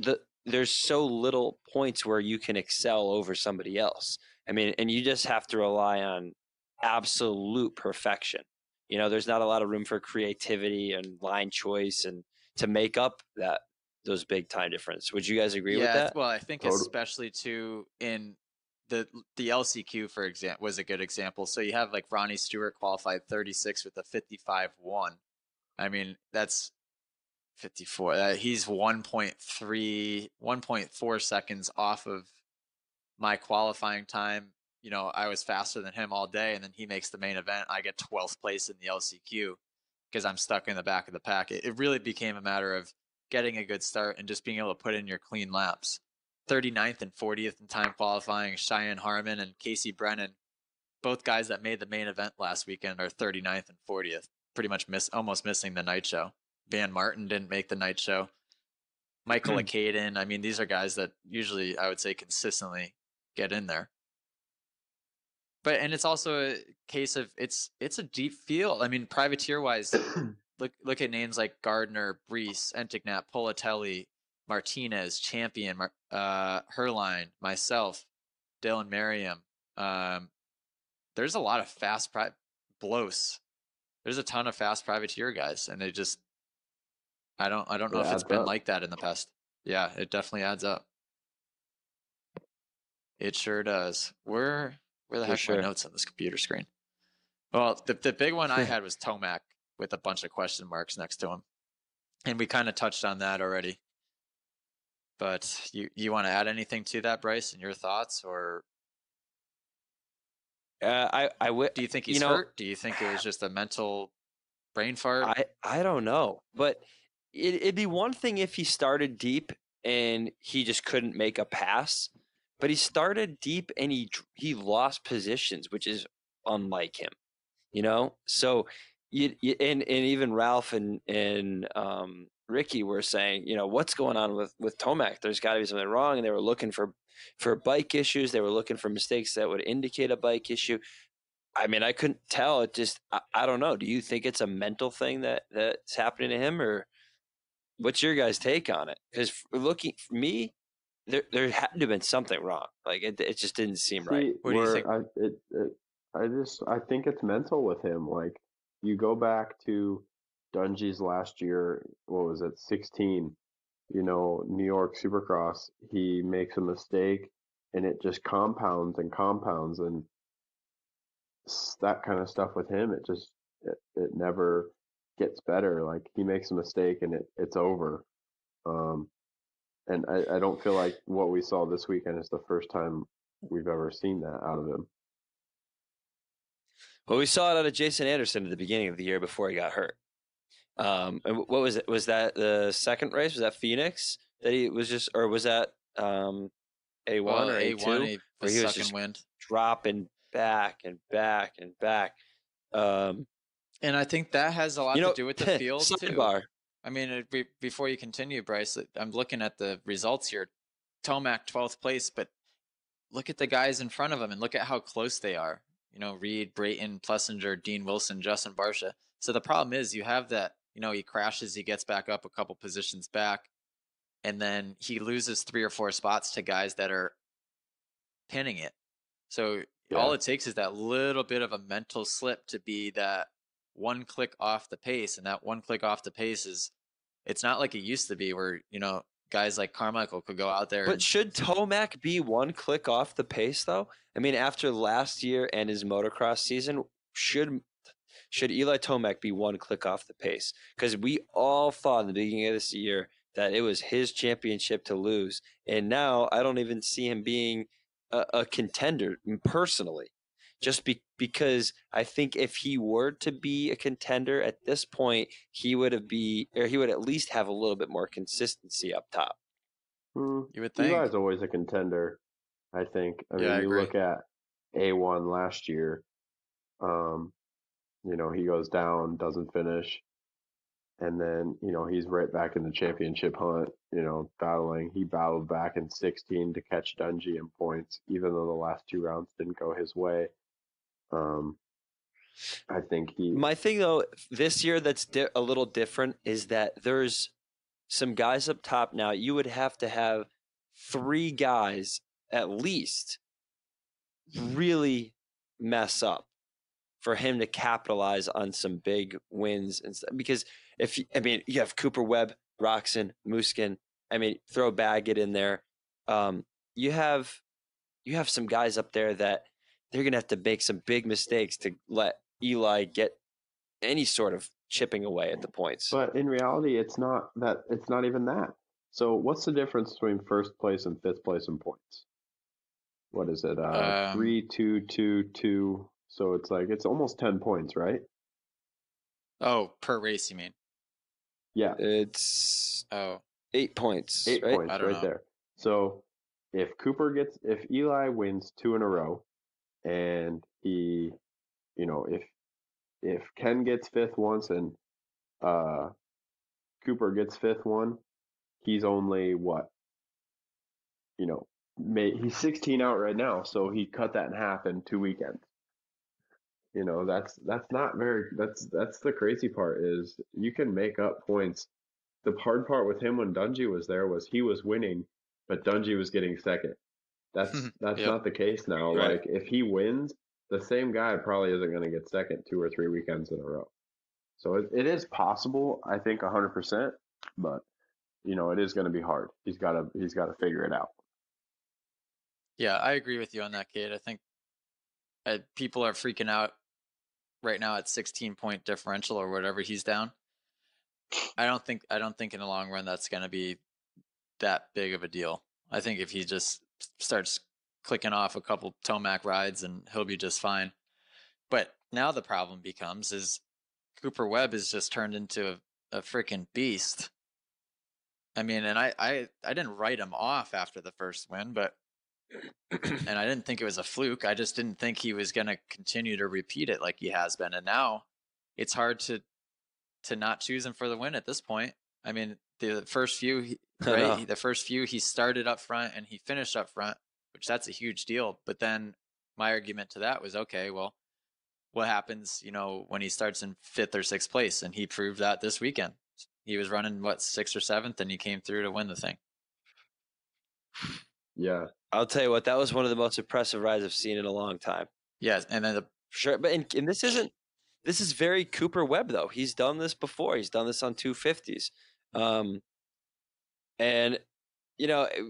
so little points where you can excel over somebody else. I mean, and you just have to rely on absolute perfection. There's not a lot of room for creativity and line choice and to make up those big time difference. Would you guys agree with that? Well, I think especially too in the LCQ, for example, was a good example. So you have like Ronnie Stewart qualified 36 with a 55.1. I mean, that's 54. He's 1.4 seconds off of my qualifying time. I was faster than him all day, and then he makes the main event. I get 12th place in the LCQ because I'm stuck in the back of the pack. It really became a matter of getting a good start and just being able to put in your clean laps. 39th and 40th in time qualifying. Cheyenne Harmon and Casey Brennan, both guys that made the main event last weekend, are 39th and 40th. Pretty much almost missing the night show. Van Martin didn't make the night show. Michael Caden. I mean, these are guys that usually, I would say, consistently get in there. And it's also a case of it's a deep field. I mean, privateer wise, look at names like Gardner, Brees, Entignap, Politelli, Martinez, Champion, Herline, myself, Dylan Merriam, there's a lot of fast blows. There's a ton of fast privateer guys, and they just I don't know if it's been like that in the past. Yeah, it definitely adds up. It sure does. Where the heck are my notes on this computer screen? Well, the big one I had was Tomac with a bunch of question marks next to him, and we kind of touched on that already. But you want to add anything to that, Bryce, and your thoughts, or I would. Do you think he's hurt? Do you think it was just a mental brain fart? I don't know, but it'd be one thing if he started deep and he just couldn't make a pass, but he started deep and he lost positions, which is unlike him, you know. So and even Ralph and Ricky were saying, you know, what's going on with Tomac? There's got to be something wrong, and they were looking for bike issues. They were looking for mistakes that would indicate a bike issue. I mean, I couldn't tell. It just, I don't know. Do you think it's a mental thing that's happening to him, or what's your guys' take on it? Because looking for me, there had to have been something wrong. Like it just didn't seem right. What do you think? I think it's mental with him. Like, you go back to Dungey's last year, what was it, 16, you know, New York Supercross, he makes a mistake and it just compounds and compounds, and that kind of stuff with him, it never gets better. Like, he makes a mistake and it's over. And I don't feel like what we saw this weekend is the first time we've ever seen that out of him. Well, we saw it out of Jason Anderson at the beginning of the year before he got hurt. And what was it? Was that the second race? Was that Phoenix that he was just, or was that A1 or A2? Where he was just wind. Dropping back and back and back. And I think that has a lot to do with the field sidebar. Too. I mean, before you continue, Bryce, I'm looking at the results here. Tomac 12th place, but look at the guys in front of him and look at how close they are. You know, Reed, Brayton, Plessinger, Dean Wilson, Justin Barsha. So the problem is you have that, you know, he crashes, he gets back up a couple positions back, and then he loses 3 or 4 spots to guys that are pinning it. So all it takes is that little bit of a mental slip to be that one click off the pace, and that one click off the pace is, it's not like it used to be where, you know, guys like Carmichael could go out there. But should Tomac be one click off the pace, though? I mean, after last year and his motocross season, should Eli Tomac be one click off the pace? Because we all thought in the beginning of this year that it was his championship to lose, and now I don't even see him being a contender personally. Just because I think if he were to be a contender at this point, he would at least have a little bit more consistency up top. You would think. Eli's always a contender, I think. I mean, you look at A1 last year, you know, he goes down, doesn't finish, and then, you know, he's right back in the championship hunt, you know, battling. He battled back in 16 to catch Dungey in points, even though the last 2 rounds didn't go his way. I think my thing, though, this year that's a little different is that there's some guys up top now. You would have to have 3 guys at least really mess up for him to capitalize on some big wins and stuff. Because you have Cooper, Webb, Roczen, Muskin. I mean, throw Baggett in there. You have some guys up there that they're going to have to make some big mistakes to let Eli get any sort of chipping away at the points. But in reality, it's not even that. So what's the difference between first place and 5th place in points? What is it? 3, 2, 2, 2. So it's almost 10 points, right? Oh, per race, you mean? Yeah. It's 8 points. 8 right? points right there. So if Eli wins 2 in a row, and he, you know, if Ken gets 5th once and Cooper gets 5th one, he's only what? You know, he's 16 out right now, so he cut that in half in 2 weekends. You know, that's not very. That's the crazy part is you can make up points. The hard part with him when Dungey was there was he was winning, but Dungey was getting second. That's Yep. not the case now. Right. Like if he wins, the same guy probably isn't going to get second 2 or 3 weekends in a row. So it is possible, I think 100%, but it is going to be hard. He's got to figure it out. Yeah, I agree with you on that, Kate. I think people are freaking out right now at 16-point differential or whatever he's down. I don't think in the long run that's going to be that big of a deal. I think if he just starts clicking off a couple Tomac rides and he'll be just fine. But now the problem becomes is Cooper Webb has just turned into a freaking beast. I mean, and I didn't write him off after the first win, but and I didn't think it was a fluke. I just didn't think he was going to continue to repeat it like he has been. And now it's hard to not choose him for the win at this point. I mean, the first few, right? The first few he started up front and he finished up front, which that's a huge deal. But then my argument to that was, okay, well, what happens, when he starts in 5th or 6th place? And he proved that this weekend. He was running 6th or 7th, and he came through to win the thing. Yeah, I'll tell you what, that was one of the most impressive rides I've seen in a long time. Yeah, and then Sure, but and this is very Cooper Webb though. He's done this before. He's done this on 250s, and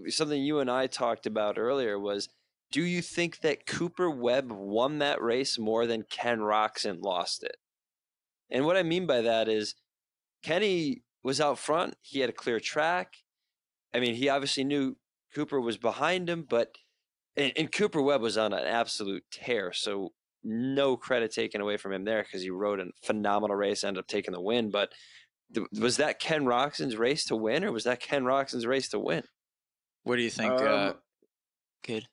something you and I talked about earlier was, do you think that Cooper Webb won that race more than Ken Roczen lost it? And what I mean by that is, Kenny was out front. He had a clear track. I mean, he obviously knew Cooper was behind him, but and Cooper Webb was on an absolute tear. So no credit taken away from him there because he rode a phenomenal race, ended up taking the win. But was that Ken Roczen's race to win, or was that Ken Roczen's race to win? what do you think, Kid?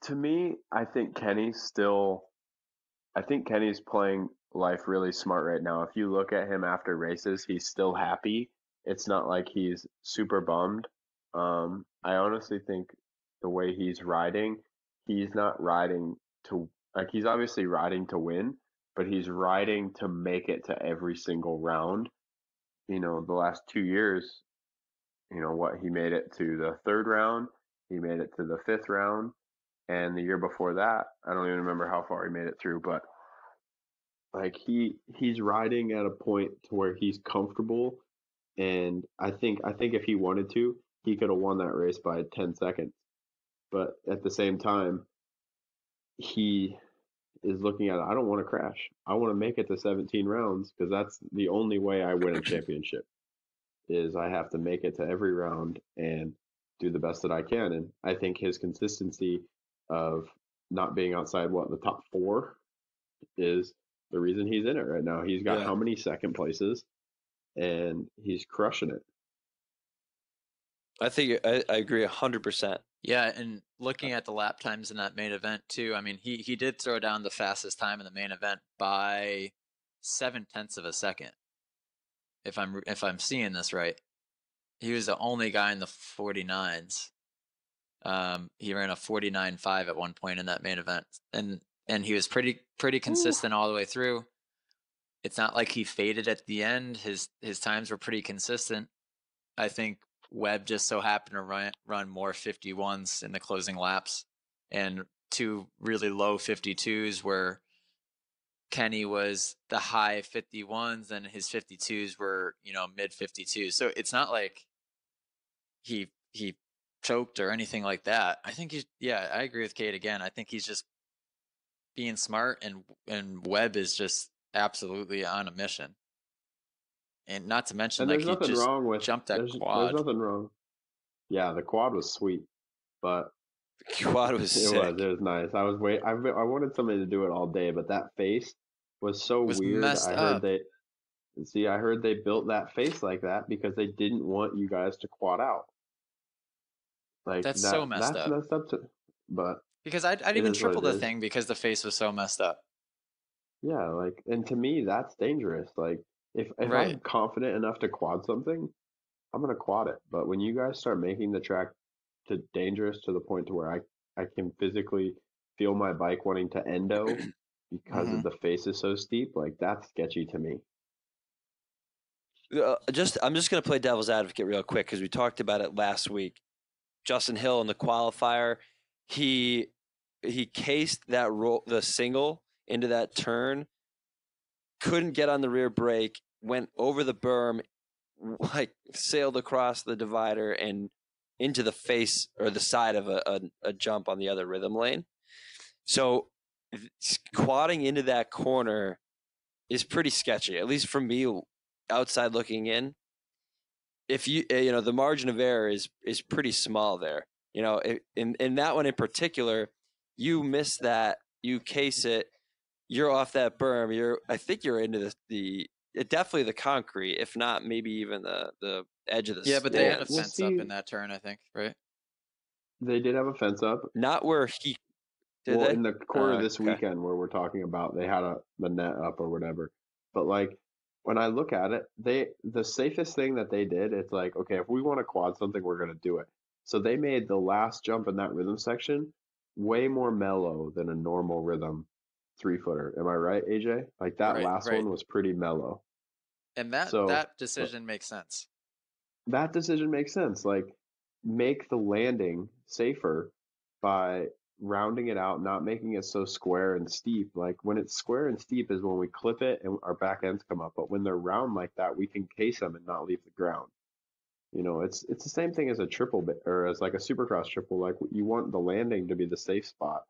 To me, I think Kenny's playing life really smart right now. If you look at him after races, he's still happy. It's not like he's super bummed. I honestly think the way he's riding, he's not riding to, like, he's obviously riding to win, but he's riding to make it to every single round. The last 2 years, he made it to the 3rd round, he made it to the 5th round, and the year before that, I don't even remember how far he made it through, but like he's riding at a point to where he's comfortable, and I think if he wanted to, he could have won that race by 10 seconds. But at the same time, he is looking at it. I don't want to crash. I want to make it to 17 rounds because that's the only way I win a championship. Is I have to make it to every round and do the best that I can. And I think his consistency of not being outside the top 4 is the reason he's in it right now. He's got how many second places, and he's crushing it. I think I agree 100%. Yeah, and looking at the lap times in that main event too, I mean, he did throw down the fastest time in the main event by 0.7 of a second. If I'm seeing this right, he was the only guy in the 49s. He ran a 49.5 at one point in that main event, and he was pretty consistent all the way through. It's not like he faded at the end. His times were pretty consistent. I think Webb just so happened to run more 51s in the closing laps, and 2 really low 52s where Kenny was the high 51s and his 52s were, mid 52s. So it's not like he choked or anything like that. I think I agree with Kate again. I think he's just being smart, and Webb is just absolutely on a mission. And not to mention, And like, he just wrong with, jumped that quad. There's nothing wrong. Yeah, the quad was sweet, but The quad was sick. It was nice. I wanted somebody to do it all day, but that face was so weird. Messed up. I heard they built that face like that because they didn't want you guys to quad out. Like That's so messed up. Messed up but because I'd even triple the thing because the face was so messed up. Yeah, like, and to me that's dangerous. Like if Right. I'm confident enough to quad something, I'm gonna quad it. But when you guys start making the track to dangerous to the point to where I can physically feel my bike wanting to endo because of the face is so steep, like that's sketchy to me. I'm just going to play devil's advocate real quick because we talked about it last week. Justin Hill in the qualifier, he cased that the single into that turn, couldn't get on the rear brake, went over the berm, like sailed across the divider and into the face or the side of a jump on the other rhythm lane. So quadding into that corner is pretty sketchy, at least from me outside looking in. If the margin of error is pretty small there. In that one in particular, you miss that, you case it, you're off that berm. I think you're into the definitely the concrete, if not maybe even the edge of the Yeah, but they had a We'll fence up see. in that turn, I think, right? They did have a fence up. Not where he did. Well, they? in the corner this Okay. weekend where we're talking about, they had the net up or whatever. But like when I look at it, the safest thing that they did, it's like, okay, if we want to quad something, we're gonna do it. So they made the last jump in that rhythm section way more mellow than a normal rhythm 3-footer. Am I right, AJ? Like that Right, last right. one was pretty mellow. And that So decision makes sense. that decision makes sense. Like, make the landing safer by rounding it out, not making it so square and steep. Like, when it's square and steep is when we clip it and our back ends come up. But when they're round like that, we can case them and not leave the ground. It's the same thing as a triple bit or as like a supercross triple. Like, you want the landing to be the safe spot.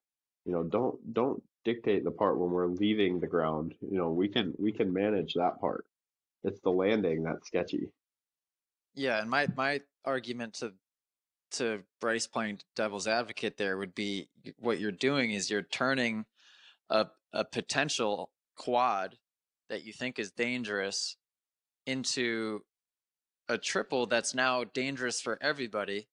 Don't dictate the part when we're leaving the ground. We can manage that part. It's the landing that's sketchy. Yeah, and my argument to Bryce playing devil's advocate there would be what you're doing is you're turning a potential quad that you think is dangerous into a triple that's now dangerous for everybody,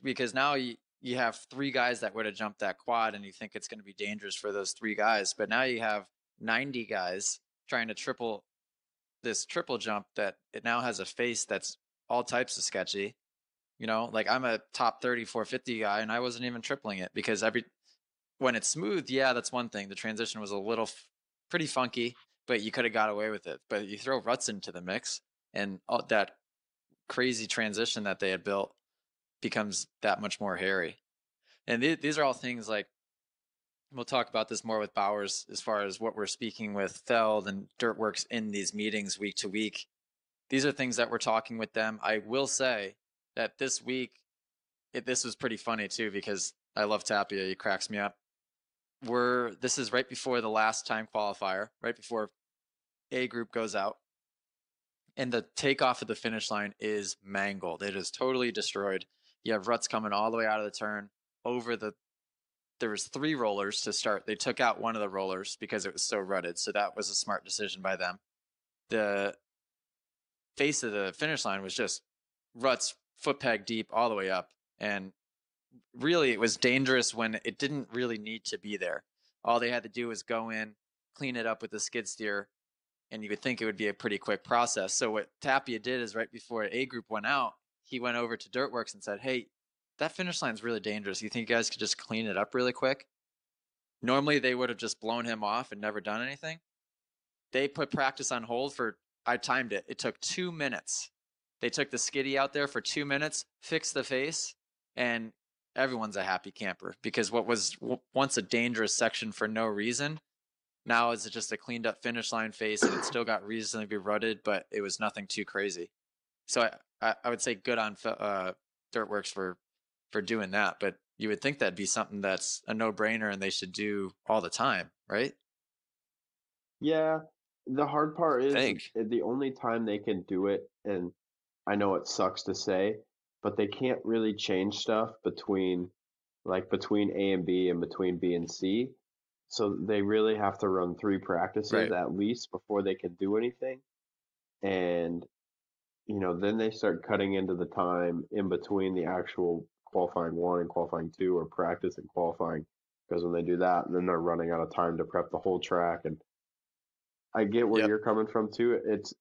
because now you have 3 guys that would have jumped that quad and you think it's going to be dangerous for those 3 guys, but now you have 90 guys trying to triple this triple jump that it now has a face that's all types of sketchy. Like I'm a top 30 450 guy and I wasn't even tripling it because when it's smooth, yeah, that's one thing. The transition was a little pretty funky, but you could have got away with it. But you throw Roczen into the mix and that crazy transition that they had built becomes that much more hairy. And these are all things like, we'll talk about this more with Bowers as far as what we're speaking with Feld and Dirtworks in these meetings week to week. These are things that we're talking with them. I will say that this week, this was pretty funny too, because I love Tapia. He cracks me up. This is right before the last time qualifier, right before A group goes out. And the takeoff of the finish line is mangled. It is totally destroyed. You have ruts coming all the way out of the turn there was 3 rollers to start. They took out one of the rollers because it was so rutted. So that was a smart decision by them. The face of the finish line was just ruts foot peg deep all the way up. And really it was dangerous when it didn't really need to be there. All they had to do was go in, clean it up with the skid steer, and you would think it would be a pretty quick process. So what Tapia did is right before A group went out, he went over to Dirtworks and said, hey, that finish line's really dangerous. You think you guys could just clean it up really quick? Normally they would have just blown him off and never done anything. They put practice on hold I timed it. It took 2 minutes. They took the skiddy out there for 2 minutes, fixed the face, and everyone's a happy camper, because what was once a dangerous section for no reason, now is just a cleaned up finish line face, and it still got reasonably rutted, but it was nothing too crazy. So I would say good on Dirtworks for doing that, but you would think that'd be something that's a no-brainer and they should do all the time, right? Yeah, the hard part is Think. the only time they can do it, and I know it sucks to say, but they can't really change stuff between A and B and between B and C. So they really have to run 3 practices Right. at least before they can do anything. And then they start cutting into the time in between the actual qualifying 1 and qualifying 2, or practice and qualifying, because when they do that, then they're running out of time to prep the whole track. And I get where Yep. you're coming from too. It's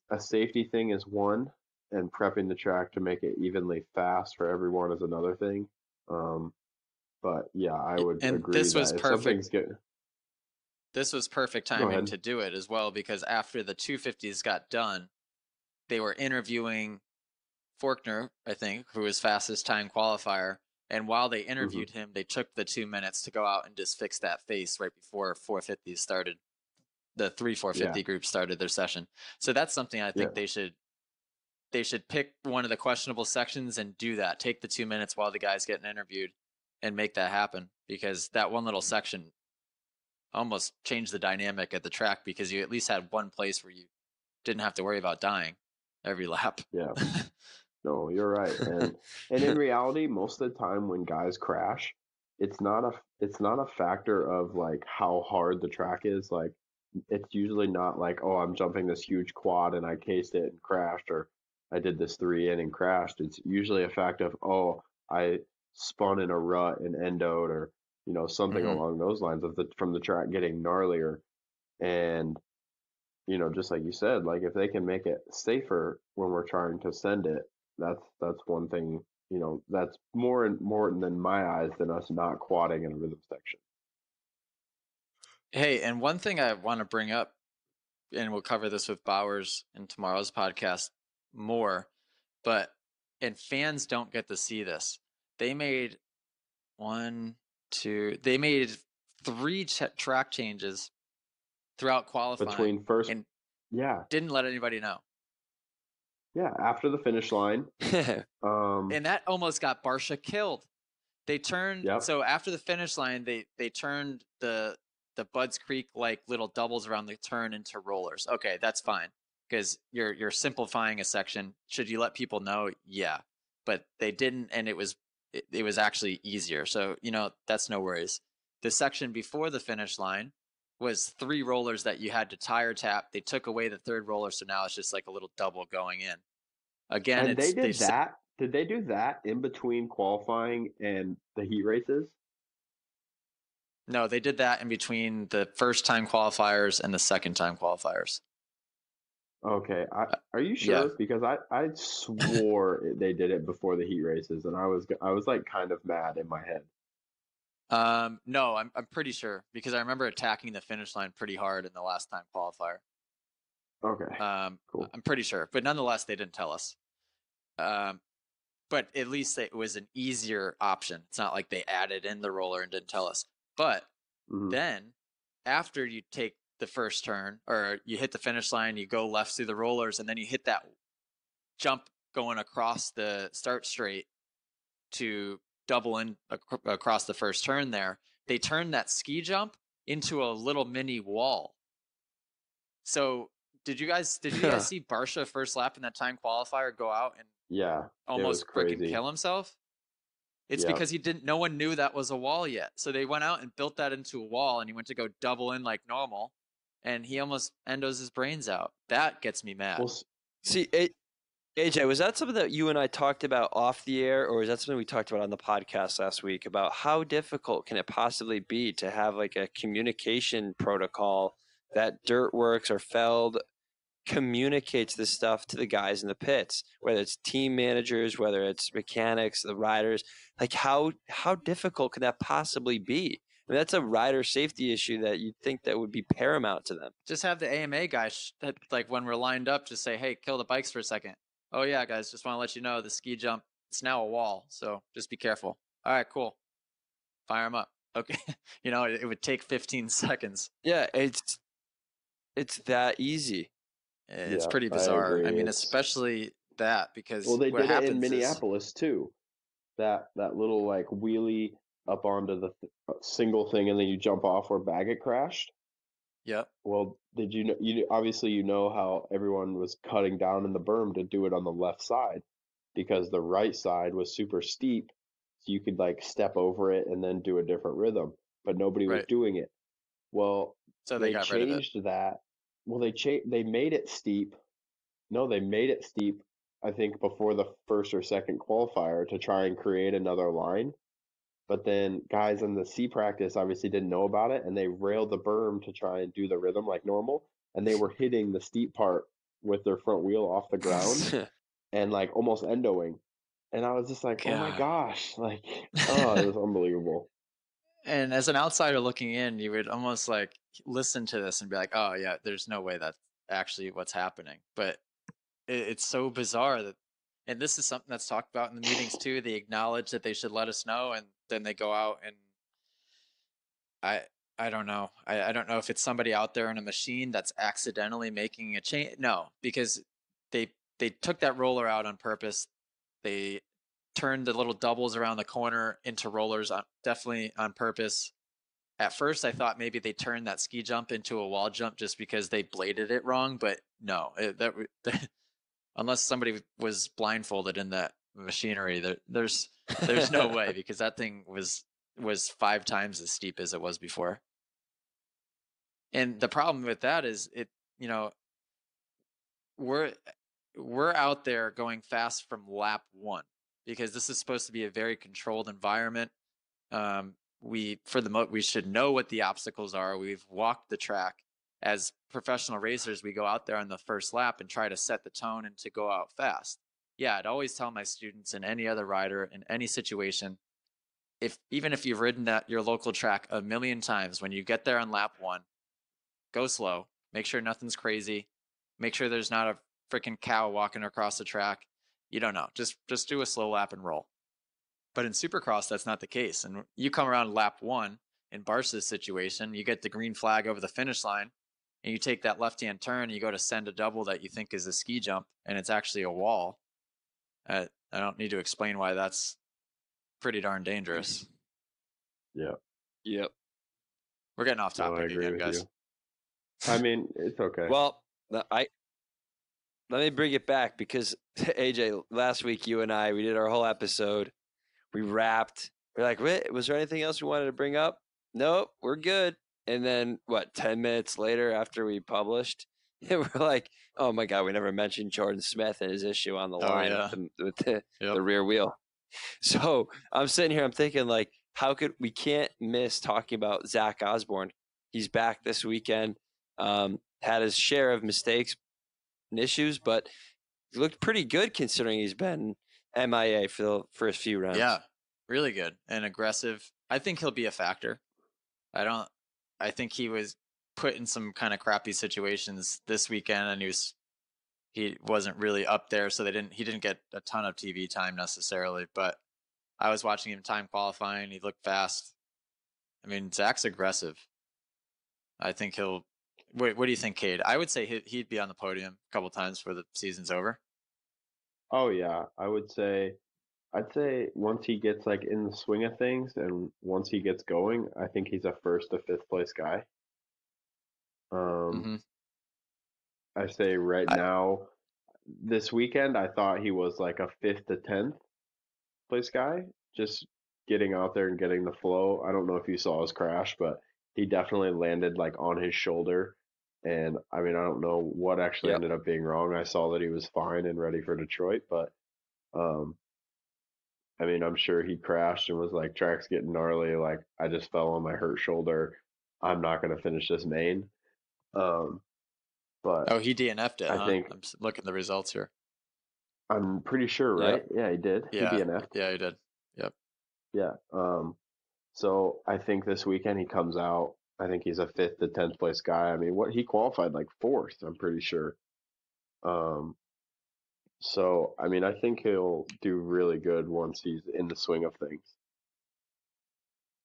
a safety thing is one, and prepping the track to make it evenly fast for everyone is another thing. But yeah, I would And agree this was that if perfect. something's good, This was perfect go timing ahead. to do it as well, because after the 250s got done, they were interviewing Forkner, I think, who was fastest time qualifier, And while they interviewed him, they took the 2 minutes to go out and just fix that face right before 450 started. The 450 group started their session. So that's something I think they should pick one of the questionable sections and do that. Take the 2 minutes while the guy's getting interviewed and make that happen, because that one little section almost changed the dynamic at the track, because you at least had one place where you didn't have to worry about dying every lap. Yeah. No, you're right. And in reality, most of the time when guys crash, it's not a factor of like how hard the track is. Like, it's usually not like, oh, I'm jumping this huge quad and I cased it and crashed, or I did this 3 in and crashed. It's usually a fact of, oh, I spun in a rut and endoed, or something along those lines from the track getting gnarlier. And just like you said, like if they can make it safer when we're trying to send it, that's one thing. That's more important in my eyes than us not quadding in a rhythm section. Hey, and one thing I want to bring up, and we'll cover this with Bowers in tomorrow's podcast more, and fans don't get to see this. They made they made 3 track changes throughout qualifying Between first, and yeah, didn't let anybody know. Yeah, after the finish line. And that almost got Barsha killed. They turned, so after the finish line, they turned the Budds Creek like little doubles around the turn into rollers. Okay, that's fine, because you're simplifying a section. Should you let people know? Yeah, but they didn't, and it was actually easier. So that's no worries. The section before the finish line was 3 rollers that you had to tire tap. They took away the 3rd roller, so now it's just like a little double going in. Again, and they did that. Did they do that in between qualifying and the heat races? No, they did that in between the first-time qualifiers and the second-time qualifiers. Okay, are you sure? Yeah. Because I swore they did it before the heat races, and I was like kind of mad in my head. No, I'm pretty sure, because I remember attacking the finish line pretty hard in the last time qualifier. Okay. Cool. I'm pretty sure, but nonetheless, they didn't tell us. But at least it was an easier option. It's not like they added in the roller and didn't tell us. But then, after you take the first turn, or you hit the finish line, you go left through the rollers, and then you hit that jump going across the start straight to double in across the first turn there, they turned that ski jump into a little mini wall. So did you guys see Barsha first lap in that time qualifier go out and almost freaking kill himself? It's because no one knew that was a wall yet. So they went out and built that into a wall, and he went to go double in like normal, and he almost endos his brains out. That gets me mad. Well, see, AJ, was that something that you and I talked about off the air, or is that something we talked about on the podcast last week about how difficult can it possibly be to have like a communication protocol that Dirtworks or Feld communicates this stuff to the guys in the pits, whether it's team managers, whether it's mechanics, the riders? Like how difficult can that possibly be? I mean, that's a rider safety issue that you'd think that would be paramount to them. Just have the AMA guys that, like, when we're lined up, just say, hey, kill the bikes for a second. Oh yeah, guys, just want to let you know the ski jump, it's now a wall, so just be careful. All right, cool. Fire them up. Okay. It would take 15 seconds. Yeah, it's that easy. It's pretty bizarre. I mean, especially that, because they did it in Minneapolis too. That little like wheelie up onto the single thing, and then you jump off where Baggett crashed. Yep. Well, did you know? Obviously how everyone was cutting down in the berm to do it on the left side, because the right side was super steep, so you could like step over it and then do a different rhythm, but nobody was doing it. Well, so they got rid of it. Changed that. Well, they made it steep. No, they made it steep, I think, before the first or second qualifier to try and create another line. But then guys in the C practice obviously didn't know about it, and they railed the berm to try and do the rhythm like normal, and they were hitting the steep part with their front wheel off the ground and like almost endoing. And I was just like, oh my gosh, like, it was unbelievable. And as an outsider looking in, you would almost like listen to this and be like, oh yeah, there's no way that's actually what's happening. But it's so bizarre that, and this is something that's talked about in the meetings too. They acknowledge that they should let us know, and then they go out and I don't know. I don't know if it's somebody out there in a machine that's accidentally making a change. No, because they took that roller out on purpose. They turned the little doubles around the corner into rollers, definitely on purpose. At first, I thought maybe they turned that ski jump into a wall jump just because they bladed it wrong, but no, unless somebody was blindfolded in that machinery, there's no way, because that thing was 5 times as steep as it was before. And the problem with that is we're out there going fast from lap 1, because this is supposed to be a very controlled environment. We should know what the obstacles are. We've walked the track. As professional racers, we go out there on the first lap and try to set the tone and to go out fast. Yeah, I'd always tell my students and any other rider in any situation, even if you've ridden your local track a million times, when you get there on lap 1, go slow. Make sure nothing's crazy. Make sure there's not a freaking cow walking across the track. You don't know. Just do a slow lap and roll. But in Supercross, that's not the case. And you come around lap 1 in Barca's situation, you get the green flag over the finish line, and you take that left-hand turn, and you go to send a double that you think is a ski jump, and it's actually a wall. I don't need to explain why that's pretty darn dangerous. Yep. We're getting off topic again, guys. I mean, it's okay. Well, let me bring it back, because AJ, last week we did our whole episode. We wrapped. We're like, wait, was there anything else we wanted to bring up? Nope, we're good. And then 10 minutes later, after we published, we're like, oh my God, we never mentioned Jordan Smith and his issue on the line with the rear wheel. So I'm sitting here, I'm thinking, like, we can't miss talking about Zach Osborne. He's back this weekend. Had his share of mistakes and issues, but he looked pretty good considering he's been MIA for the first few rounds. Yeah, really good and aggressive. I think he'll be a factor. I think he was put in some kind of crappy situations this weekend, and he wasn't really up there, so he didn't get a ton of TV time necessarily, but I was watching him time qualifying. He looked fast. I mean, Zach's aggressive. I think he'll. What do you think, Cade? I would say he'd be on the podium a couple times before the season's over. Oh yeah, I'd say once he gets like in the swing of things, and once he gets going, I think he's a 1st to 5th place guy. I say now, this weekend, I thought he was like a 5th to 10th place guy, just getting out there and getting the flow. I don't know if you saw his crash, but he definitely landed like on his shoulder. And I mean, I don't know what actually ended up being wrong. I saw that he was fine and ready for Detroit, but I mean, I'm sure he crashed and was like, track's getting gnarly. Like, I just fell on my hurt shoulder. I'm not going to finish this main. But he DNF'd it. I think I'm looking at the results here. I'm pretty sure, right? Yeah, he did. Yeah, he DNF'd. Yeah, he did. Yep. Yeah. So I think this weekend he comes out. I think he's a 5th to 10th place guy. I mean, he qualified like 4th, I'm pretty sure. So I mean, I think he'll do really good once he's in the swing of things.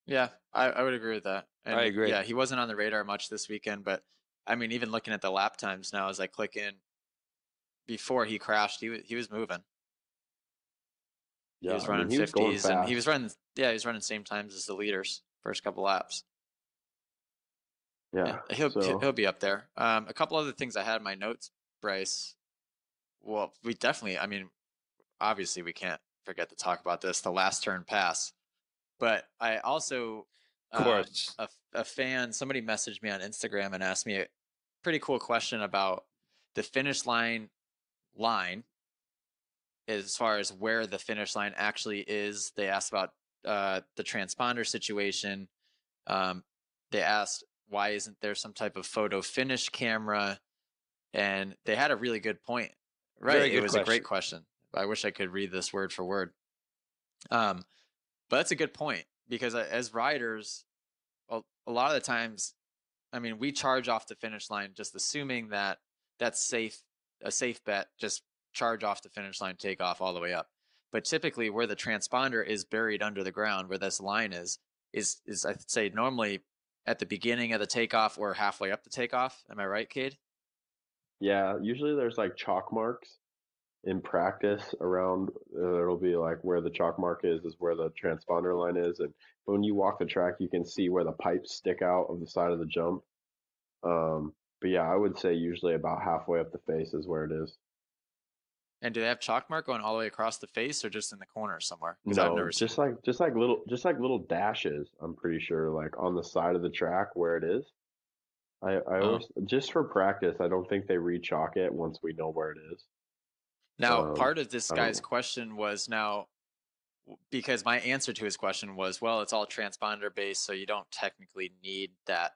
Yeah, I would agree with that. And I agree. Yeah, he wasn't on the radar much this weekend, but I mean, even looking at the lap times now, as I click in, before he crashed, he was moving. Yeah, he was running 50s, and he was running same times as the leaders first couple laps. Yeah, he'll be up there. A couple other things I had in my notes, Bryce. Well, we definitely. I mean, obviously, we can't forget to talk about this. The last turn pass, but I also, of course, a fan. Somebody messaged me on Instagram and asked me a pretty cool question about the finish line as far as where the finish line actually is. They asked about the transponder situation. They asked, why isn't there some type of photo finish camera? And they had a really good point. Right. It was a great question. I wish I could read this word for word. But that's a good point, because as riders, a lot of the times, I mean, we charge off the finish line just assuming that that's a safe bet, just charge off the finish line, take off all the way up. But typically where the transponder is buried under the ground, where this line is I'd say normally at the beginning of the takeoff or halfway up the takeoff. Am I right, Cade? Yeah, usually there's like chalk marks in practice around. It'll be like where the chalk mark is where the transponder line is, and when you walk the track, you can see where the pipes stick out of the side of the jump. But yeah, I would say usually about halfway up the face is where it is. And do they have chalk mark going all the way across the face or just in the corner somewhere? Because I've No, never seen just like little dashes. I'm pretty sure, like on the side of the track where it is. I Oh. always, just for practice, I don't think they re-chalk it once we know where it is. Now, part of this I don't guy's know. question was now, because my answer to his question was, well, it's all transponder based, so you don't technically need that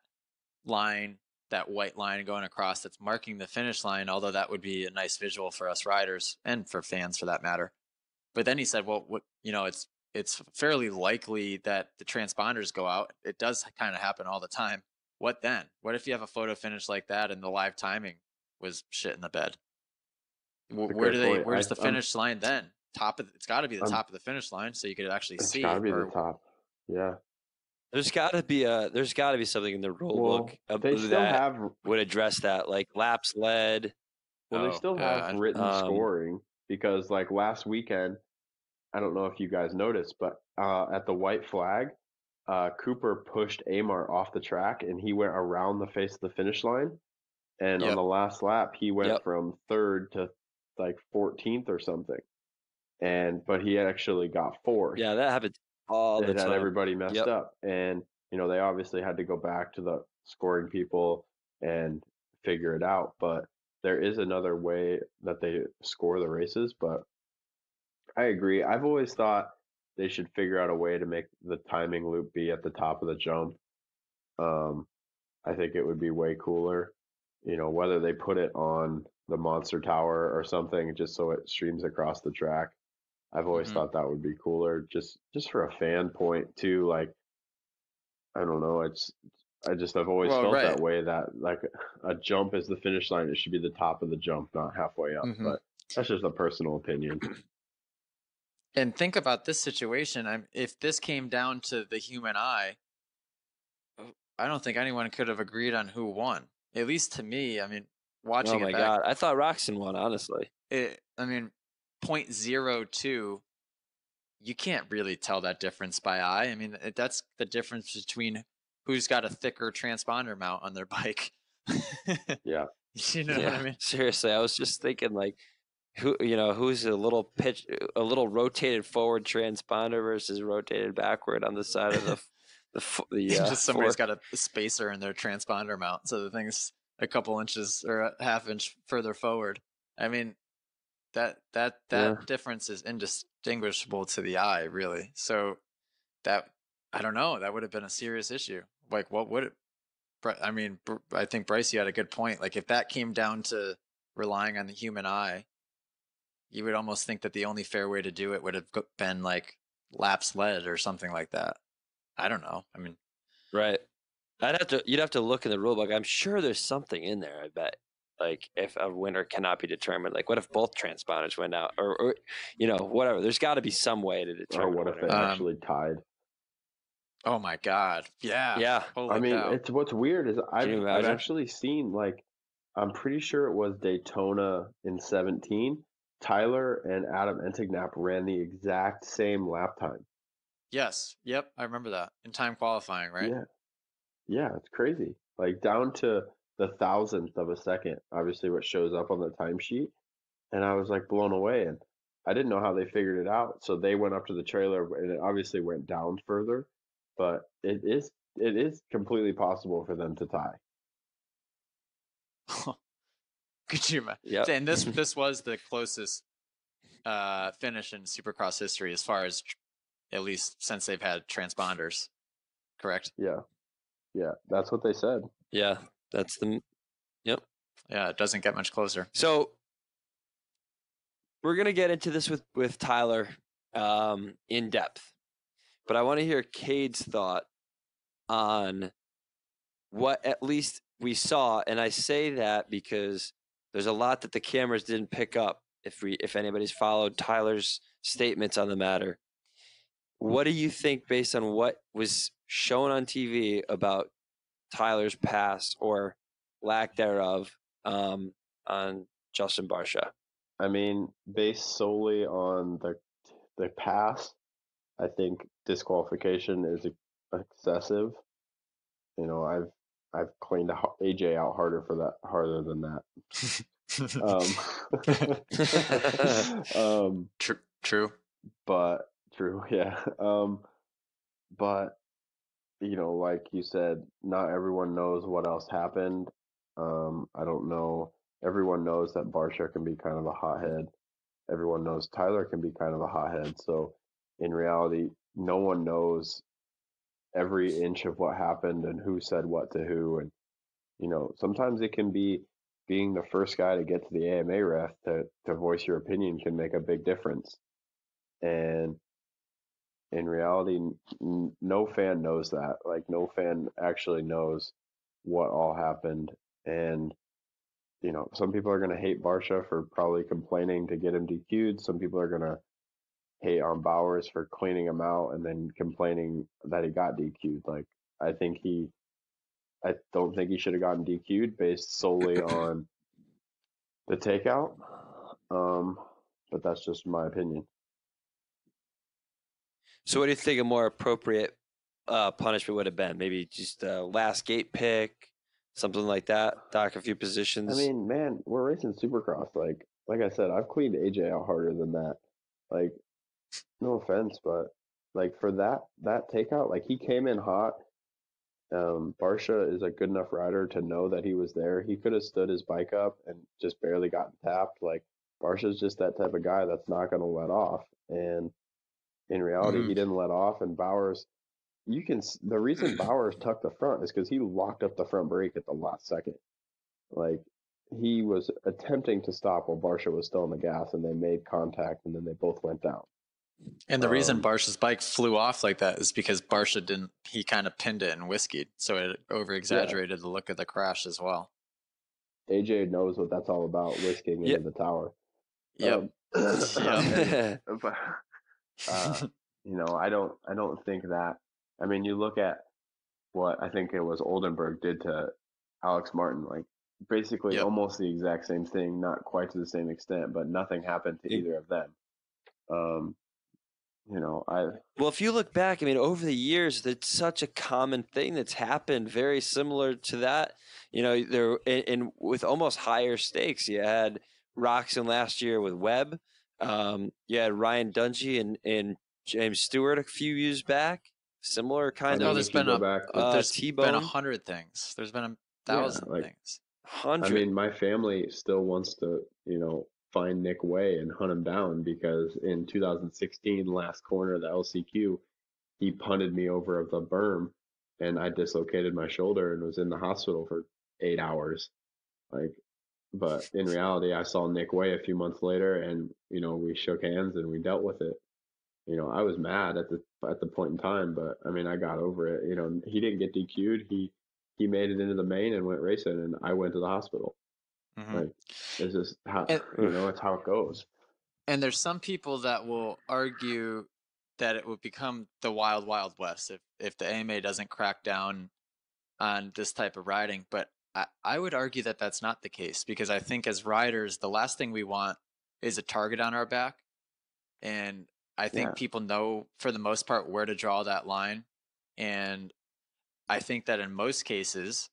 line, that white line going across that's marking the finish line, although that would be a nice visual for us riders and for fans for that matter. But then he said, well, it's fairly likely that the transponders go out. It does kind of happen all the time. What then? What if you have a photo finish like that and the live timing was shit in the bed? That's a Where great point. where's the finish line then? It's got to be the I'm, top of the finish line so you could actually it's see. got to be the Or top. Yeah. There's got to be something in the rule Well, book they still that have. would address that, like laps led. Well, they still have written scoring because, like last weekend, I don't know if you guys noticed, but at the white flag, Cooper pushed Amar off the track and he went around the face of the finish line. And on Yep. the last lap, he went Yep. from third to like 14th or something. But he actually got fourth. Yeah, that happens all the It had time. everybody messed Yep. up. And, they obviously had to go back to the scoring people and figure it out. But there is another way that they score the races. But I agree. I've always thought they should figure out a way to make the timing loop be at the top of the jump. I think it would be way cooler, whether they put it on the monster tower or something, just so it streams across the track. I've always thought that would be cooler, just for a fan point too. Like, I don't know, I've always felt that way, that like a jump is the finish line. It should be the top of the jump, not halfway up. But that's just a personal opinion. And think about this situation. If this came down to the human eye, I don't think anyone could have agreed on who won. At least to me, watching Oh my God, I thought Roczen won, honestly. 0.02, you can't really tell that difference by eye. That's the difference between who's got a thicker transponder mount on their bike. Yeah. You know what I mean? Seriously, I was just thinking, like, who's a little rotated forward transponder versus rotated backward on the side of the just somebody's got a spacer in their transponder mount, so the thing's a couple inches or a half inch further forward. That difference is indistinguishable to the eye, really. So that, I don't know, that would have been a serious issue. Like, what would it? I think Bryce, you had a good point. Like, if that came down to relying on the human eye, you would almost think that the only fair way to do it would have been like laps led or something like that. I don't know. Right. You'd have to look in the rule book. I'm sure there's something in there, I bet. Like, if a winner cannot be determined, like, what if both transponders went out, or whatever. There's got to be some way to determine. Or what if they actually tied? Oh my God! Yeah. Holy cow. It's what's weird is I've actually seen, like, I'm pretty sure it was Daytona in 17. Tyler and Adam Entignap ran the exact same lap time. Yes. Yep. I remember that in time qualifying, right? Yeah. It's crazy. Like, down to the thousandth of a second, obviously what shows up on the timesheet. And I was like blown away, and I didn't know how they figured it out. So they went up to the trailer, and it obviously went down further, but it is completely possible for them to tie. Could you imagine? Yep. And this was the closest finish in Supercross history, as far as at least since they've had transponders. Correct? Yeah, that's what they said. Yeah, that's the. Yep. Yeah, it doesn't get much closer. So we're gonna get into this with Tyler in depth, but I want to hear Cade's thought on what at least we saw, and I say that because there's a lot that the cameras didn't pick up if anybody's followed Tyler's statements on the matter. What do you think, based on what was shown on TV about Tyler's past or lack thereof, on Justin Barcia? I mean, based solely on the pass, I think disqualification is excessive. You know, I've cleaned AJ out harder than that. True. But true, yeah. But you know, like you said, not everyone knows what else happened. I don't know. Everyone knows that Barcia can be kind of a hothead. Everyone knows Tyler can be kind of a hothead. So in reality, no one knows every inch of what happened and who said what to who. And, you know, sometimes it can be being the first guy to get to the AMA ref to voice your opinion can make a big difference. And in reality, no fan knows that. Like, no fan actually knows what all happened. And, you know, some people are going to hate Barcia for probably complaining to get him DQ'd. Some people are going to hate on Bowers for cleaning him out and then complaining that he got DQ'd. Like, I don't think he should have gotten DQ'd based solely on the takeout. But that's just my opinion. So what do you think a more appropriate punishment would have been? Maybe just a last gate pick, something like that, dock a few positions? I mean, man, we're racing Supercross. Like I said, I've cleaned AJ out harder than that. Like, no offense, but like for that takeout, like he came in hot. Barcia is a good enough rider to know that he was there. He could have stood his bike up and just barely gotten tapped. Like, Barcia's just that type of guy that's not going to let off. And in reality, he didn't let off. And Bowers, the reason Bowers tucked the front is because he locked up the front brake at the last second. Like, he was attempting to stop while Barcia was still on the gas, and they made contact, and then they both went down. And the reason Barcia's bike flew off like that is because Barcia he kind of pinned it and whiskeyed, so it over-exaggerated the look of the crash as well. AJ knows what that's all about, whisking into the tower. Yep. You know, I don't think that. I mean, you look at what I think it was Oldenburg did to Alex Martin, like basically almost the exact same thing, not quite to the same extent, but nothing happened to either of them. You know, well, if you look back, I mean, over the years, it's such a common thing that's happened, very similar to that. You know, there and with almost higher stakes. You had Roczen last year with Webb. You had Ryan Dungey and James Stewart a few years back. Similar kind of. There's been 100 things. There's been 1,000 things. 100. I mean, my family still wants to, you know, find Nick Way and hunt him down because in 2016, last corner of the LCQ, he punted me over of the berm and I dislocated my shoulder and was in the hospital for 8 hours. Like, but in reality, I saw Nick Way a few months later and, you know, we shook hands and we dealt with it. You know, I was mad at the point in time, but I mean, I got over it. You know, he didn't get DQ'd. He made it into the main and went racing, and I went to the hospital. Like, it's just how it's how it goes. And there's some people that will argue that it would become the wild, wild west if the AMA doesn't crack down on this type of riding. But I would argue that that's not the case, because I think as riders, the last thing we want is a target on our back. And I think people know, for the most part, where to draw that line. And I think that in most cases,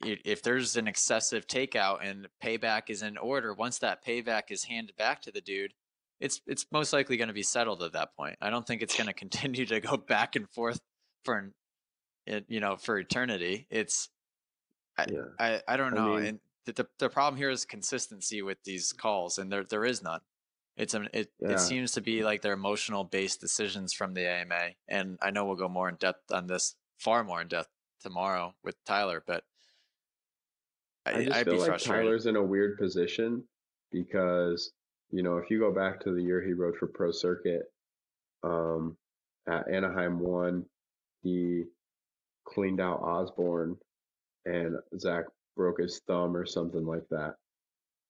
if there's an excessive takeout and payback is in order, once that payback is handed back to the dude, it's most likely going to be settled at that point. I don't think it's going to continue to go back and forth for eternity. I don't know. And the problem here is consistency with these calls, and there is none. It seems to be like they're emotional based decisions from the AMA, and I know we'll go more in depth on this, far more in depth tomorrow with Tyler, but I'd be frustrated. Tyler's in a weird position because, you know, if you go back to the year he rode for Pro Circuit, at Anaheim 1, he cleaned out Osborne and Zach broke his thumb or something like that.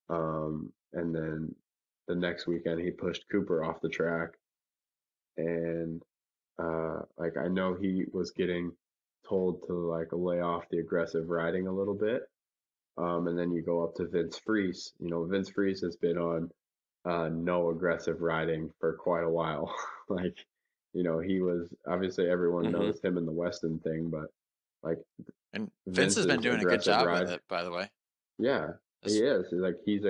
And then the next weekend he pushed Cooper off the track, and like I know he was getting told to like lay off the aggressive riding a little bit. And then you go up to Vince Freese. You know, Vince Freese has been on no aggressive riding for quite a while. Like, you know, he was obviously everyone Mm-hmm. knows him in the Weston thing, but like And Vince has been doing a good aggressive job ride, with it, by the way. yeah, he is. Like he's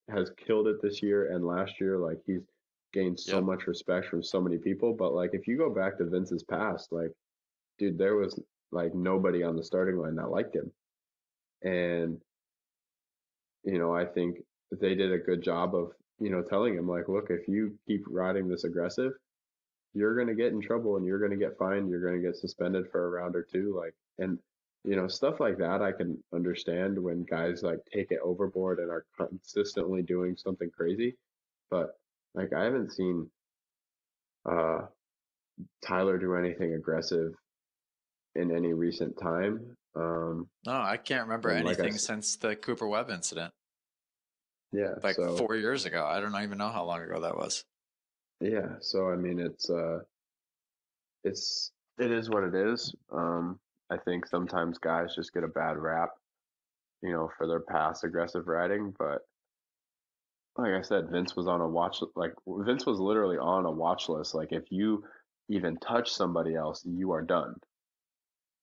has killed it this year and last year. Like he's gained so Yep. much respect from so many people. But like if you go back to Vince's past, like dude, there was like nobody on the starting line that liked him. And you know, I think they did a good job of, you know, telling him like, look, if you keep riding this aggressive, you're going to get in trouble and you're going to get fined, you're going to get suspended for a round or two, like, and you know, stuff like that I can understand when guys like take it overboard and are consistently doing something crazy. But like I haven't seen uh Tyler do anything aggressive in any recent time. No, I can't remember and like anything since the Cooper Webb incident, yeah, like so 4 years ago. I don't even know how long ago that was. yeah, so I mean it is what it is. I think sometimes guys just get a bad rap, you know, for their past aggressive riding. But like I said, Vince was literally on a watch list. Like if you even touch somebody else, you are done.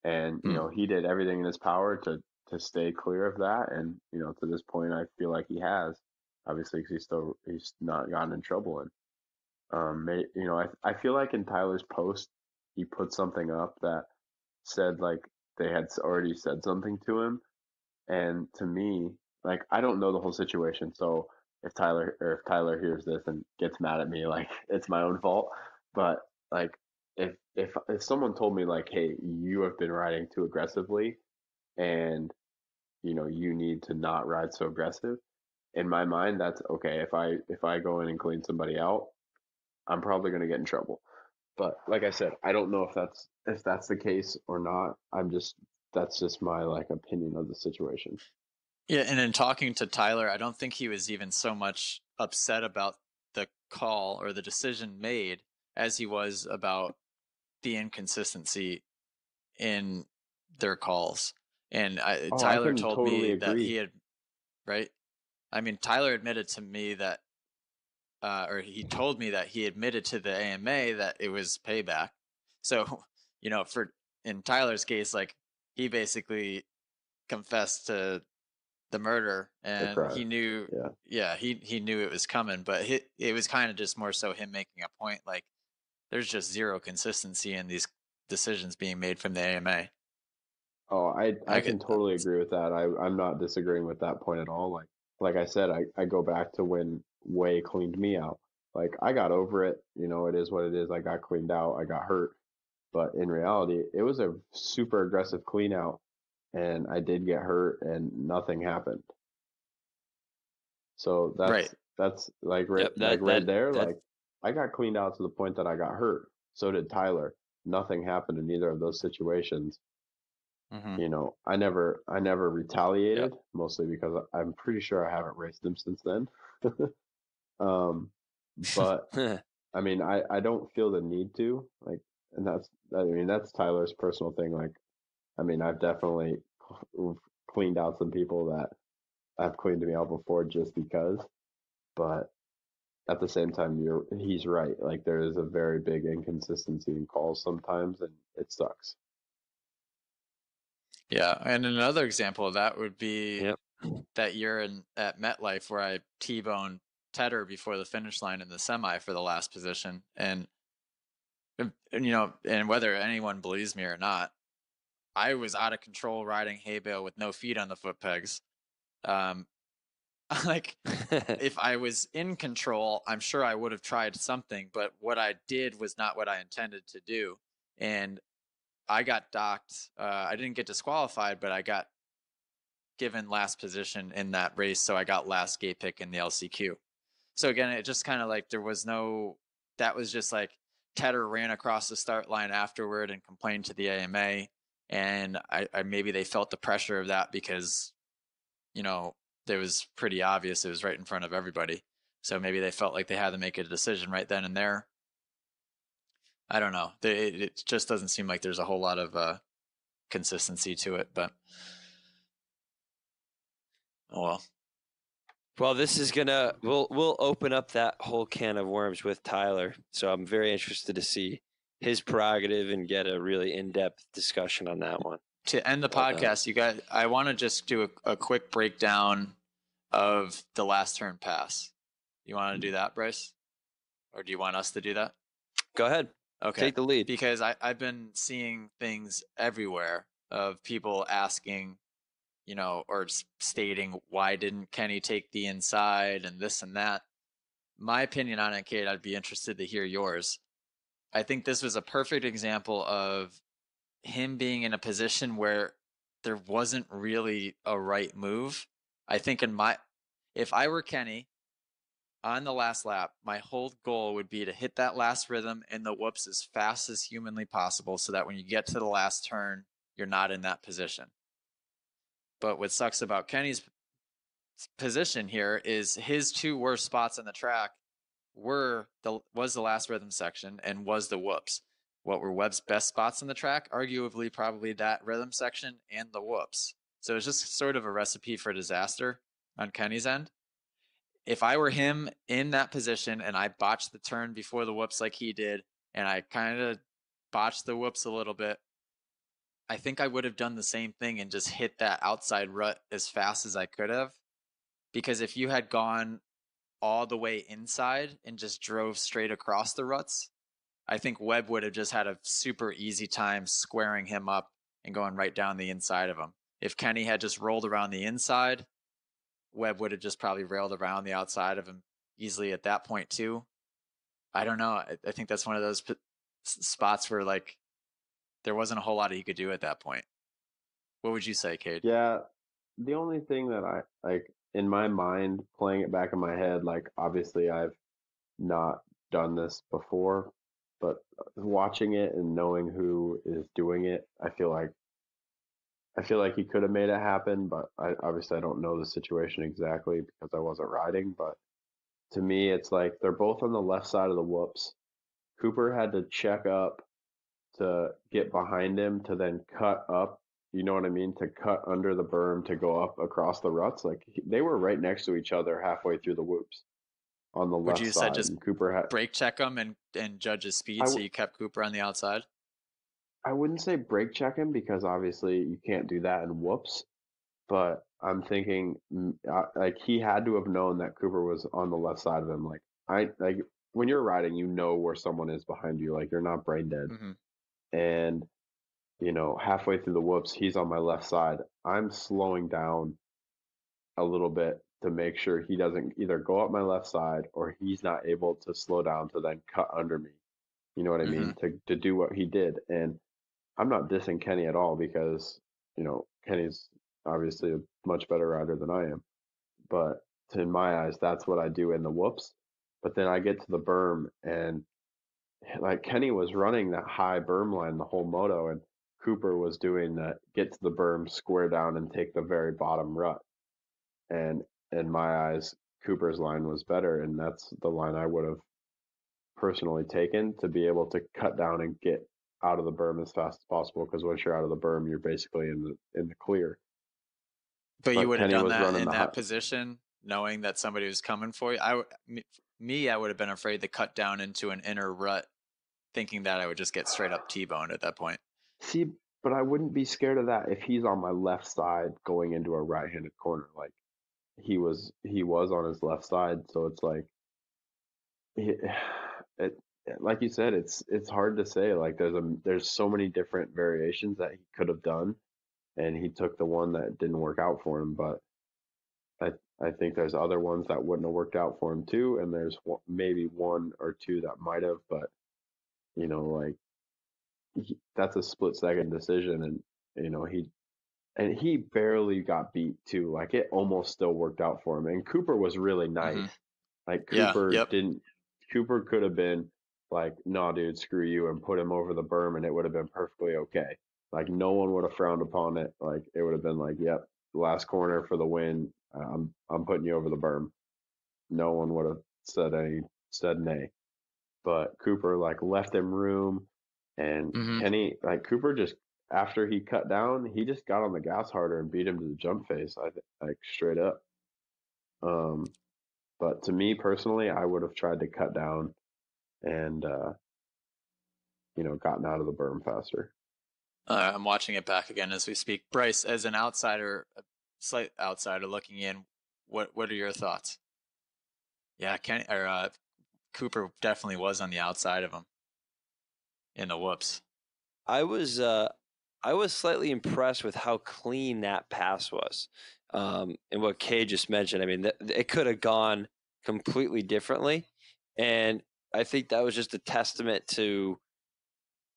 And you know, he did everything in his power to stay clear of that. And you know, to this point, I feel like he has. Obviously, because he's not gotten in trouble. And you know, I feel like in Tyler's post, he put something up that said like they had already said something to him, and to me, like I don't know the whole situation, so if Tyler hears this and gets mad at me, like it's my own fault. But like if someone told me like, hey, you have been riding too aggressively, and you know you need to not ride so aggressive, in my mind that's okay. If I go in and clean somebody out, I'm probably going to get in trouble. But like I said, I don't know if that's the case or not. That's just my like opinion of the situation. Yeah, and in talking to Tyler, I don't think he was even so much upset about the call or the decision made as he was about the inconsistency in their calls. And I Tyler can told totally me that agree. he had, right? I mean, Tyler admitted to me that, or he told me that he admitted to the AMA that it was payback. So, you know, in Tyler's case, like he basically confessed to the murder and he knew, he knew it was coming, but it was kind of just more so him making a point. Like there's just zero consistency in these decisions being made from the AMA. Oh, I can totally agree with that. I'm not disagreeing with that point at all. Like I said, I go back to when Way cleaned me out. Like I got over it, you know, it is what it is. I got cleaned out, I got hurt. But in reality, it was a super aggressive clean out and I did get hurt and nothing happened. So Right. that's like Yep, right there, like I got cleaned out to the point that I got hurt. So did Tyler. Nothing happened in either of those situations. Mm-hmm. You know, I never retaliated, mostly because I'm pretty sure I haven't raced him since then. But I mean, I don't feel the need to like, and that's Tyler's personal thing. Like, I mean, I've definitely cleaned out some people that have cleaned me out before just because, but at the same time, he's right. Like, there is a very big inconsistency in calls sometimes, and it sucks. Yeah, and another example of that would be that year at MetLife where I T-boned Tedder before the finish line in the semi for the last position, and you know, and whether anyone believes me or not, I was out of control riding hay bale with no feet on the foot pegs. Like if I was in control, I'm sure I would have tried something, but what I did was not what I intended to do, and I got docked. I didn't get disqualified, but I got given last position in that race, so I got last gate pick in the LCQ. So again, it just kind of like there was no. That was just like Tedder ran across the start line afterward and complained to the AMA, and I maybe they felt the pressure of that because, you know, it was pretty obvious. It was right in front of everybody. So maybe they felt like they had to make a decision right then and there. I don't know. It just doesn't seem like there's a whole lot of consistency to it, but oh well. Well, this is we'll open up that whole can of worms with Tyler. So I'm very interested to see his prerogative and get a really in-depth discussion on that one. To end the podcast, I want to just do a quick breakdown of the last turn pass. You want to do that, Bryce? Or do you want us to do that? Go ahead. Okay. Take the lead. Because I've been seeing things everywhere of people asking, or stating, why didn't Kenny take the inside and this and that? My opinion on it, Kate, I'd be interested to hear yours. I think this was a perfect example of him being in a position where there wasn't really a right move. I think if I were Kenny on the last lap, my whole goal would be to hit that last rhythm and the whoops as fast as humanly possible so that when you get to the last turn, you're not in that position. But what sucks about Kenny's position here is his two worst spots on the track was the last rhythm section and was the whoops. What were Webb's best spots on the track? Arguably, probably that rhythm section and the whoops. So it's just sort of a recipe for disaster on Kenny's end. If I were him in that position and I botched the turn before the whoops like he did, and I kind of botched the whoops a little bit, I think I would have done the same thing and just hit that outside rut as fast as I could have. Because if you had gone all the way inside and just drove straight across the ruts, I think Webb would have just had a super easy time squaring him up and going right down the inside of him. If Kenny had just rolled around the inside, Webb would have just probably railed around the outside of him easily at that point too. I don't know. I think that's one of those spots where like there wasn't a whole lot he could do at that point. What would you say, Cade? Yeah, the only thing that I like in my mind, playing it back in my head, like obviously I've not done this before, but watching it and knowing who is doing it, I feel like he could have made it happen, but obviously I don't know the situation exactly because I wasn't riding. But to me, it's like they're both on the left side of the whoops. Cooper had to check up to get behind him to then cut up. You know what I mean? To cut under the berm to go up across the ruts. Like they were right next to each other halfway through the whoops on the left Would you side. said just and Cooper had brake check him and judge his speed, so you kept Cooper on the outside? I wouldn't say brake check him because obviously you can't do that in whoops. But I'm thinking like he had to have known that Cooper was on the left side of him. Like when you're riding, you know where someone is behind you. Like you're not brain dead. Mm-hmm. And halfway through the whoops, he's on my left side. I'm slowing down a little bit to make sure he doesn't either go up my left side or he's not able to slow down to then cut under me. You know what I mean? To do what he did. And I'm not dissing Kenny at all because, Kenny's obviously a much better rider than I am. But in my eyes, that's what I do in the whoops. But then I get to the berm and like Kenny was running that high berm line the whole moto and Cooper was doing that get to the berm, square down and take the very bottom rut. And in my eyes, Cooper's line was better. And that's the line I would have personally taken to be able to cut down and get out of the berm as fast as possible. Because once you're out of the berm, you're basically in the clear. But you would have done that in that position, knowing that somebody was coming for you. I would have been afraid to cut down into an inner rut, thinking that I would just get straight up T-boned at that point. See, but I wouldn't be scared of that if he's on my left side going into a right-handed corner. Like he was on his left side, so it's like, like you said, it's hard to say. Like there's so many different variations that he could have done, and he took the one that didn't work out for him. But I think there's other ones that wouldn't have worked out for him too, and there's maybe one or two that might have. But like that's a split second decision, and he barely got beat too. Like it almost still worked out for him. And Cooper was really nice. Mm-hmm. Like Cooper Cooper could have been like, "Nah, dude, screw you," and put him over the berm, and it would have been perfectly okay. Like no one would have frowned upon it. Like it would have been like, "Yep, last corner for the win. I'm putting you over the berm. No one would have said nay. But Cooper like left him room, and Kenny, like Cooper just after he cut down, he just got on the gas harder and beat him to the jump face. Like straight up. But to me personally, I would have tried to cut down and gotten out of the berm faster. I'm watching it back again as we speak. Bryce, as an outsider, a slight outsider looking in, what are your thoughts? Yeah, Cooper definitely was on the outside of him in the whoops. I was slightly impressed with how clean that pass was, and what Kade just mentioned. I mean, it could have gone completely differently, and I think that was just a testament to,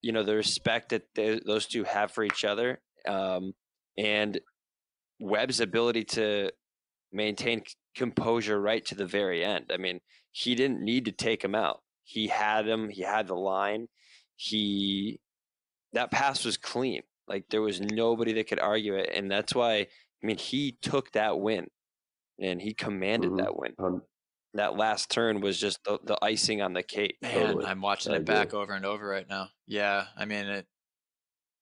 the respect that those two have for each other, and Webb's ability to maintain composure right to the very end. I mean, he didn't need to take him out. He had him. He had the line. That pass was clean. Like there was nobody that could argue it, and that's why. I mean, he took that win, and he commanded that win. That last turn was just the icing on the cake. Man, Totally. I'm watching it back over and over right now. Yeah, I mean,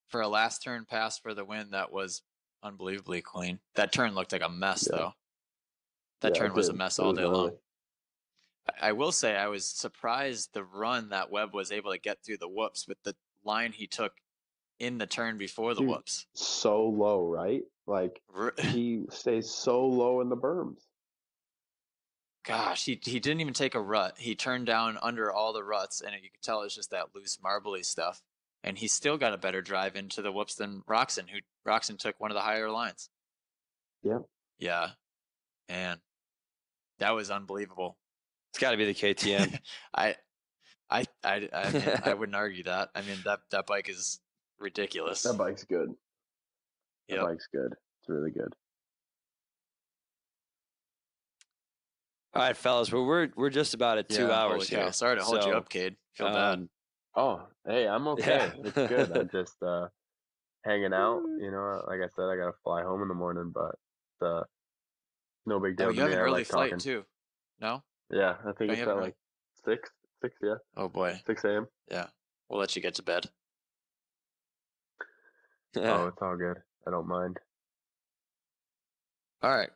for a last turn pass for the win, that was unbelievably clean. That turn looked like a mess, though. That turn was a mess all day long. I will say I was surprised the run that Webb was able to get through the whoops with the line he took in the turn before the whoops. So low, right? Like he stays so low in the berms. Gosh, he didn't even take a rut. He turned down under all the ruts, and you could tell it's just that loose marbly stuff. And he still got a better drive into the whoops than Roczen, Roczen took one of the higher lines. Yeah. Yeah. Man, that was unbelievable. It's got to be the KTM. I mean, I wouldn't argue that. I mean, that bike is ridiculous. That bike's good. That bike's good. It's really good. All right, fellas, we're just about at 2 hours here. Sorry to hold you up, Kade. Feel bad. Oh, hey, I'm okay. Yeah. It's good. I'm just hanging out. Like I said, I gotta fly home in the morning, but no big deal. Oh, you have an early flight talking. too? No? Yeah, I think it's at like 6, yeah. Oh boy. 6 a.m. Yeah, we'll let you get to bed. Oh, it's all good. I don't mind. All right.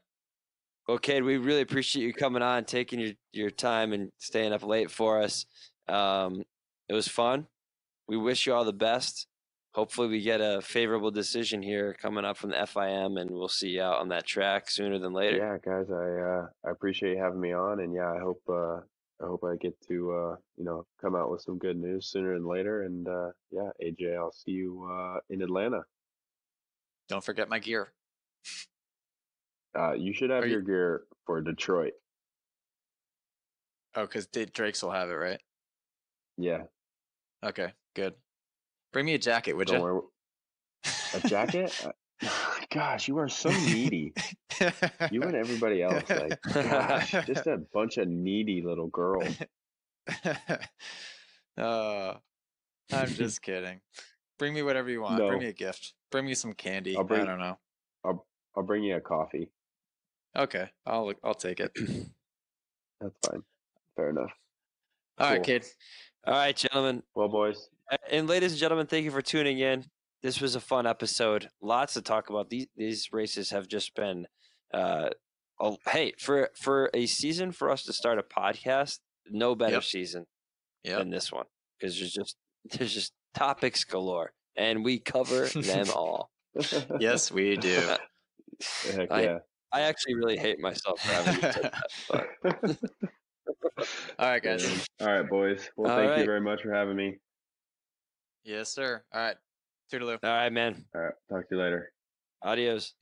Well, Kade, we really appreciate you coming on, taking your time and staying up late for us. It was fun. We wish you all the best. Hopefully we get a favorable decision here coming up from the FIM, and we'll see you out on that track sooner than later. Yeah, guys, I appreciate you having me on, and yeah, I hope I get to come out with some good news sooner than later. And yeah, AJ, I'll see you in Atlanta. Don't forget my gear. You should have your gear for Detroit. Oh, because Drake's will have it, right? Yeah. Okay, good. Bring me a jacket, would you? A jacket? Gosh, you are so needy. You and everybody else, like, gosh, just a bunch of needy little girls. I'm just kidding. Bring me whatever you want. No. Bring me a gift. Bring me some candy. I don't know. I'll bring you a coffee. Okay, I'll take it. That's fine. Fair enough. All right, Kade. All right, gentlemen. Well, boys. And ladies and gentlemen, thank you for tuning in. This was a fun episode. Lots to talk about. These races have just been, hey, for a season for us to start a podcast, no better season than this one, because there's just topics galore, and we cover them all. Yes, we do. Heck yeah. I actually really hate myself for having said that. But. All right, guys. All right, boys. Well, thank you very much for having me. Yes, sir. All right. Toodaloo. All right, man. All right. Talk to you later. Adios.